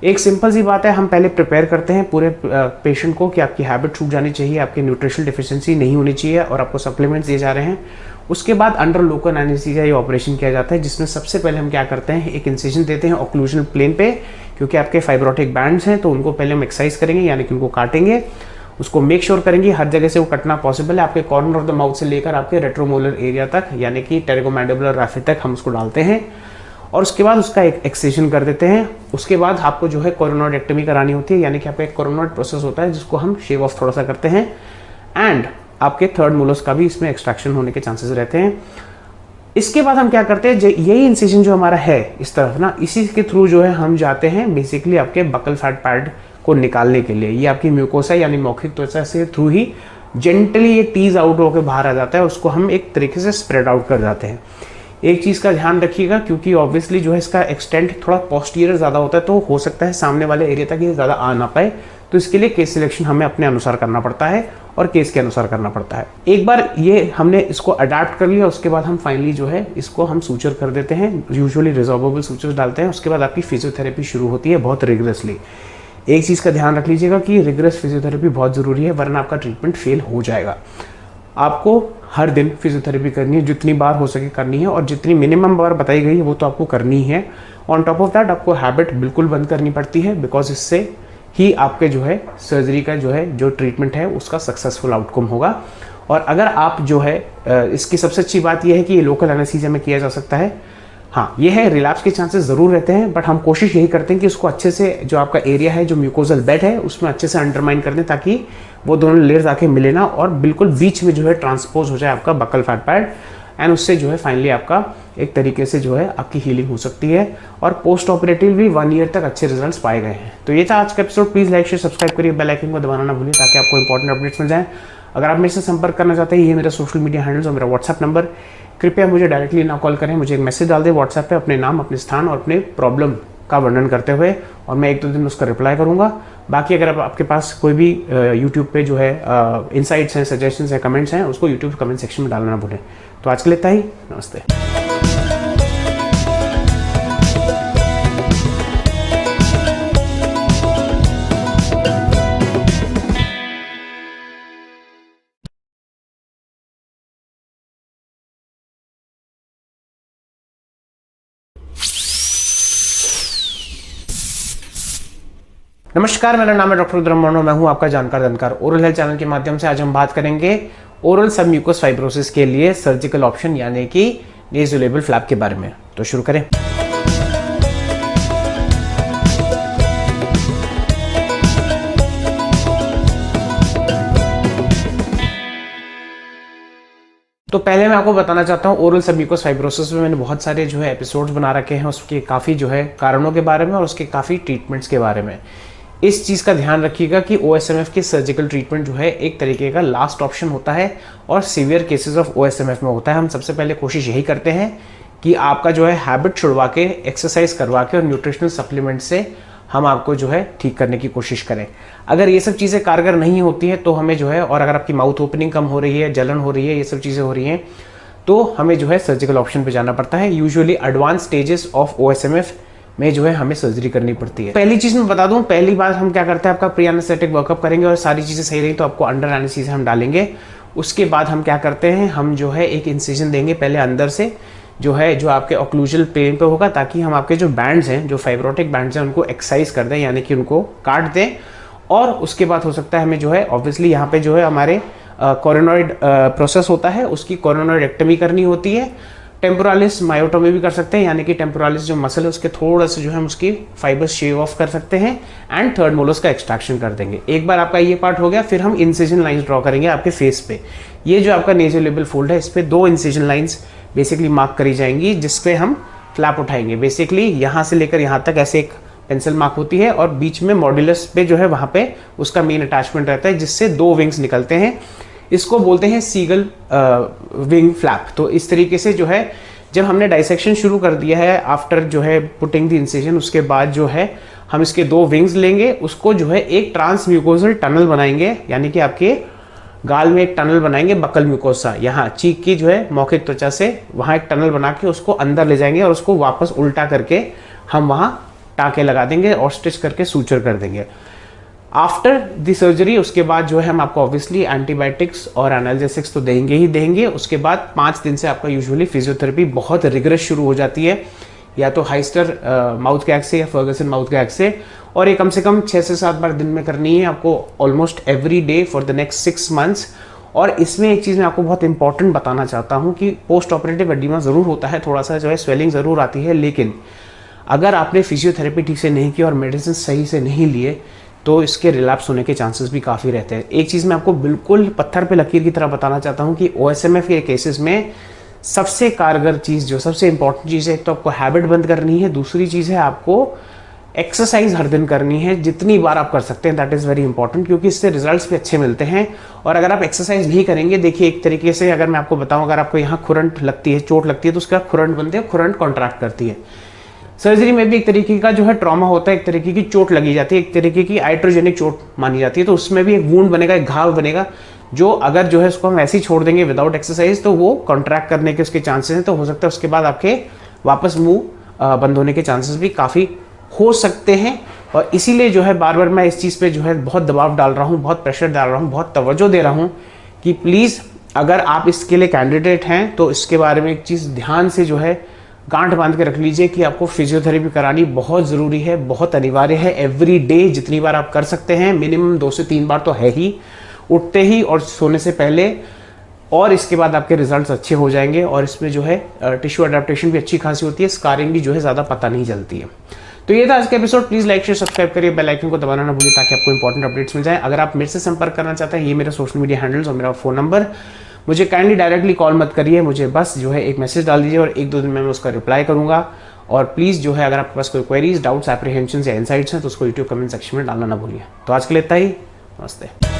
एक सिंपल सी बात है, हम पहले प्रिपेयर करते हैं पूरे पेशेंट को कि आपकी हैबिट छूट जानी चाहिए, आपकी न्यूट्रिशनल डिफिशियंसी नहीं होनी चाहिए और आपको सप्लीमेंट्स दिए जा रहे हैं। उसके बाद अंडर लोकल एनेस्थीसिया ये ऑपरेशन किया जाता है, जिसमें सबसे पहले हम क्या करते हैं, एक इंसिजन देते हैं ऑक्लूजनल प्लेन पे, क्योंकि आपके फाइब्रोटिक बैंड्स हैं तो उनको पहले हम एक्सरसाइज करेंगे, यानी कि उनको काटेंगे। उसको मेक श्योर करेंगे हर जगह से वो कटना पॉसिबल है, आपके कॉर्नर ऑफ द माउथ से लेकर आपके रेट्रोमोलर एरिया तक, यानी कि टेरिगोमैंडिबुलर रैफे तक हम उसको डालते हैं और उसके बाद उसका एक एक्सटेंशन कर देते हैं। उसके बाद आपको जो है कोरोनोइडेक्टमी करानी होती है, यानी कि आपका एक कोरोनोइड प्रोसेस होता है जिसको हम शेव ऑफ थोड़ा सा करते हैं। एंड आपके थर्ड मोलर्स का भी इसमें एक्सट्रैक्शन होने के चांसेस रहते हैं। इसके बाद हम क्या करते हैं, यही इंसिजन जो हमारा है इस तरफ ना, इसी के थ्रू जो है हम जाते हैं बेसिकली आपके बकल फैट पैड को निकालने के लिए। ये आपकी म्यूकोसा यानी मौखिक त्वचा से थ्रू ही जेंटली ये टीज आउट होकर बाहर आ जाता है, उसको हम एक तरीके से स्प्रेड आउट कर जाते हैं। एक चीज़ का ध्यान रखिएगा, क्योंकि ऑब्वियसली जो है इसका एक्सटेंट थोड़ा पोस्टीरियर ज़्यादा होता है, तो हो सकता है सामने वाले एरिया तक ये ज़्यादा आ ना पाए, तो इसके लिए केस सिलेक्शन हमें अपने अनुसार करना पड़ता है और केस के अनुसार करना पड़ता है। एक बार ये हमने इसको अडाप्ट कर लिया, उसके बाद हम फाइनली जो है इसको हम सूचर कर देते हैं, यूजुअली रिजॉल्वेबल सूचर्स डालते हैं। उसके बाद आपकी फिजियोथेरेपी शुरू होती है बहुत रिगरसली। एक चीज़ का ध्यान रख लीजिएगा कि रिगरस फिजियोथेरेपी बहुत ज़रूरी है, वरना आपका ट्रीटमेंट फेल हो जाएगा। आपको हर दिन फिजियोथेरेपी करनी है, जितनी बार हो सके करनी है, और जितनी मिनिमम बार बताई गई है वो तो आपको करनी है। ऑन टॉप ऑफ दैट आपको हैबिट बिल्कुल बंद करनी पड़ती है, बिकॉज इससे ही आपके जो है सर्जरी का जो ट्रीटमेंट है उसका सक्सेसफुल आउटकम होगा। और अगर आप जो है इसकी सबसे अच्छी बात यह है कि ये लोकल एनेस्थीसिया में किया जा सकता है। हाँ, ये है रिलैप्स के चांसेस ज़रूर रहते हैं, बट हम कोशिश यही करते हैं कि उसको अच्छे से जो आपका एरिया है, जो म्यूकोजल बेड है, उसमें अच्छे से अंडरमाइन कर दें ताकि वो दोनों लेयर्स आके मिले ना और बिल्कुल बीच में जो है ट्रांसपोज हो जाए आपका बकल फैट पैड, एंड उससे जो है फाइनली आपका एक तरीके से जो है आपकी हीलिंग हो सकती है और पोस्ट ऑपरेटिव भी 1 ईयर तक अच्छे रिजल्ट्स पाए गए हैं। तो ये था आज का episode. Please like share subscribe करिए, बेल आइकन को दबाना ना भूलिए ताकि आपको इंपॉर्टेंट अपडेट्स मिल जाएं। अगर आप मेरे से संपर्क करना चाहते हैं, ये मेरा सोशल मीडिया हैंडल्स और मेरा व्हाट्सएप नंबर, कृपया मुझे डायरेक्टली ना कॉल करें, मुझे एक मैसेज डाल दें व्हाट्सएप पे अपने नाम, अपने स्थान और अपने प्रॉब्लम का वर्णन करते हुए, और मैं 1-2 दिन में उसका रिप्लाई करूंगा। बाकी अगर आपके पास कोई भी यूट्यूब पे जो है इनसाइट्स हैं, सजेशंस हैं, कमेंट्स हैं, उसको यूट्यूब कमेंट सेक्शन में डालना ना भूलें। तो आज के लिए इतना ही, नमस्ते। नमस्कार, मेरा नाम है डॉक्टर रुद्रम, मैं हूं आपका जानकार ओरल हेल्थ चैनल के माध्यम से आज हम बात करेंगे ओरल सबम्यूकोस फाइब्रोसिस के लिए सर्जिकल ऑप्शन यानी कि नेज़ोलेबल फ्लैप के बारे में। तो शुरू करें। तो पहले मैं आपको बताना चाहता हूँ ओरल सबम्यूकोस फाइब्रोसिस में मैंने बहुत सारे जो है एपिसोड्स बना रखे हैं, उसके काफ़ी जो है कारणों के बारे में और उसके काफ़ी ट्रीटमेंट्स के बारे में। इस चीज़ का ध्यान रखिएगा कि OSMF के सर्जिकल ट्रीटमेंट जो है एक तरीके का लास्ट ऑप्शन होता है और सीवियर केसेस ऑफ OSMF में होता है। हम सबसे पहले कोशिश यही करते हैं कि आपका जो है हैबिट छुड़वा के, एक्सरसाइज करवा के और न्यूट्रिशनल सप्लीमेंट से हम आपको जो है ठीक करने की कोशिश करें। अगर ये सब चीज़ें कारगर नहीं होती हैं तो हमें जो है, और अगर आपकी माउथ ओपनिंग कम हो रही है, जलन हो रही है, ये सब चीज़ें हो रही हैं, तो हमें जो है सर्जिकल ऑप्शन पे जाना पड़ता है। Usually advance stages of OSMF में जो है हमें सर्जरी करनी पड़ती है। पहली चीज़ मैं बता दूं, पहली बार हम क्या करते हैं, आपका प्री एनेस्थेटिक वर्कअप करेंगे और सारी चीज़ें सही रही तो आपको अंडर एनेस्थीसिया हम डालेंगे। उसके बाद हम क्या करते हैं, हम जो है एक इंसिजन देंगे पहले अंदर से, जो है जो आपके ऑक्लूजल प्लेन पे होगा, ताकि हम आपके जो बैंड्स हैं, जो फाइब्रोटिक बैंड्स हैं, उनको एक्सरसाइज कर दें, यानी कि उनको काट दें। और उसके बाद हो सकता है हमें जो है ऑब्वियसली यहाँ पे जो है हमारे कोरोनॉइड प्रोसेस होता है, उसकी कोरोनॉइडेक्टमी करनी होती है। टेम्पोरालिस मायोटोमी भी कर सकते हैं, यानी कि टेम्पोरालिस जो मसल है उसके थोड़ा सा जो है हम उसकी फाइबर्स शेव ऑफ कर सकते हैं एंड थर्ड मोलर्स का एक्सट्रैक्शन कर देंगे। एक बार आपका ये पार्ट हो गया, फिर हम इंसिजन लाइंस ड्रॉ करेंगे आपके फेस पे। ये जो आपका नेज़ोलेबल फोल्ड है, इस पे 2 इंसिजन लाइंस बेसिकली मार्क करी जाएंगी, जिसपे हम फ्लैप उठाएंगे। बेसिकली यहाँ से लेकर यहाँ तक ऐसे एक पेंसिल मार्क होती है और बीच में मॉड्यूलस पे जो है वहाँ पे उसका मेन अटैचमेंट रहता है, जिससे 2 विंग्स निकलते हैं। इसको बोलते हैं सीगल विंग फ्लैप। तो इस तरीके से जो है जब हमने डाइसेक्शन शुरू कर दिया है आफ्टर जो है पुटिंग द इंसिजन, उसके बाद जो है हम इसके 2 विंग्स लेंगे, उसको जो है एक ट्रांसम्यूकोजल टनल बनाएंगे, यानी कि आपके गाल में एक टनल बनाएंगे बकल म्यूकोसा, यहाँ चीक की जो है मौखिक त्वचा से वहाँ एक टनल बना के उसको अंदर ले जाएंगे और उसको वापस उल्टा करके हम वहाँ टाँके लगा देंगे और स्टिच करके सूचर कर देंगे। आफ्टर द सर्जरी उसके बाद जो है हम आपको ऑब्वियसली एंटीबायोटिक्स और एनाल्जेसिक्स तो देंगे ही देंगे। उसके बाद 5 दिन से आपका यूजुअली फिजियोथेरेपी बहुत रिगरस शुरू हो जाती है, या तो हाइस्टर माउथ गैग से या फर्गसन माउथ गैग से, और ये कम से कम 6 से 7 बार दिन में करनी है आपको, almost every day for the next 6 months. और इसमें एक चीज़ मैं आपको बहुत इंपॉर्टेंट बताना चाहता हूँ कि पोस्ट ऑपरेटिव एडिमा ज़रूर होता है, थोड़ा सा जो है स्वेलिंग ज़रूर आती है, लेकिन अगर आपने फिजियोथेरेपी ठीक से नहीं की और मेडिसिन सही से नहीं लिए तो इसके रिलैप्स होने के चांसेस भी काफ़ी रहते हैं। एक चीज़ मैं आपको बिल्कुल पत्थर पे लकीर की तरह बताना चाहता हूँ कि OSMF के केसेस में सबसे कारगर चीज़, जो सबसे इंपॉर्टेंट चीज़ है, एक तो आपको हैबिट बंद करनी है, दूसरी चीज़ है आपको एक्सरसाइज हर दिन करनी है, जितनी बार आप कर सकते हैं, दैट इज़ वेरी इंपॉर्टेंट, क्योंकि इससे रिजल्ट्स भी अच्छे मिलते हैं। और अगर आप एक्सरसाइज नहीं करेंगे, देखिए एक तरीके से अगर मैं आपको बताऊँ, अगर आपको यहाँ खुरंट लगती है, चोट लगती है, तो उसका खुरंट बनते हैं, खुरंट कॉन्ट्रैक्ट करती है। सर्जरी में भी एक तरीके का जो है ट्रॉमा होता है, एक तरीके की चोट लगी जाती है, एक तरीके की आइट्रोजेनिक चोट मानी जाती है, तो उसमें भी एक वूंड बनेगा, एक घाव बनेगा, जो अगर जो है उसको हम ऐसे ही छोड़ देंगे विदाउट एक्सरसाइज तो वो कॉन्ट्रैक्ट करने के उसके चांसेस हैं। तो हो सकता है उसके बाद आपके वापस मुंह बंद होने के चांसेस भी काफ़ी हो सकते हैं। और इसीलिए जो है बार बार मैं इस चीज़ पे जो है बहुत दबाव डाल रहा हूँ, बहुत प्रेशर डाल रहा हूँ, बहुत तवज्जो दे रहा हूँ कि प्लीज़ अगर आप इसके लिए कैंडिडेट हैं तो इसके बारे में एक चीज़ ध्यान से जो है गांठ बांध के रख लीजिए कि आपको फिजियोथेरेपी करानी बहुत ज़रूरी है, बहुत अनिवार्य है। एवरी डे जितनी बार आप कर सकते हैं, मिनिमम 2 से 3 बार तो है ही, उठते ही और सोने से पहले और इसके बाद आपके रिजल्ट्स अच्छे हो जाएंगे और इसमें जो है टिश्यू अडेप्टेशन भी अच्छी खासी होती है, स्कारिंग भी जो है ज़्यादा पता नहीं चलती है। तो ये था आज का episode. Please like share subscribe करिए, बेल आइकन को दबाना ना भूलिए ताकि आपको इंपॉर्टेंट अपडेट्स मिल जाए। अगर आप मेरे से संपर्क करना चाहते हैं, ये मेरा सोशल मीडिया हैंडल्स और मेरा फ़ोन नंबर, मुझे काइंडली डायरेक्टली कॉल मत करिए, मुझे बस जो है एक मैसेज डाल दीजिए और 1-2 दिन में मैं उसका रिप्लाई करूँगा। और प्लीज़ जो है अगर आपके पास कोई क्वेरीज, डाउट्स, एप्रीहेंशन या इनसाइट्स हैं तो उसको यूट्यूब कमेंट सेक्शन में डालना ना भूलिए। तो आज के लिए इतना ही। नमस्ते।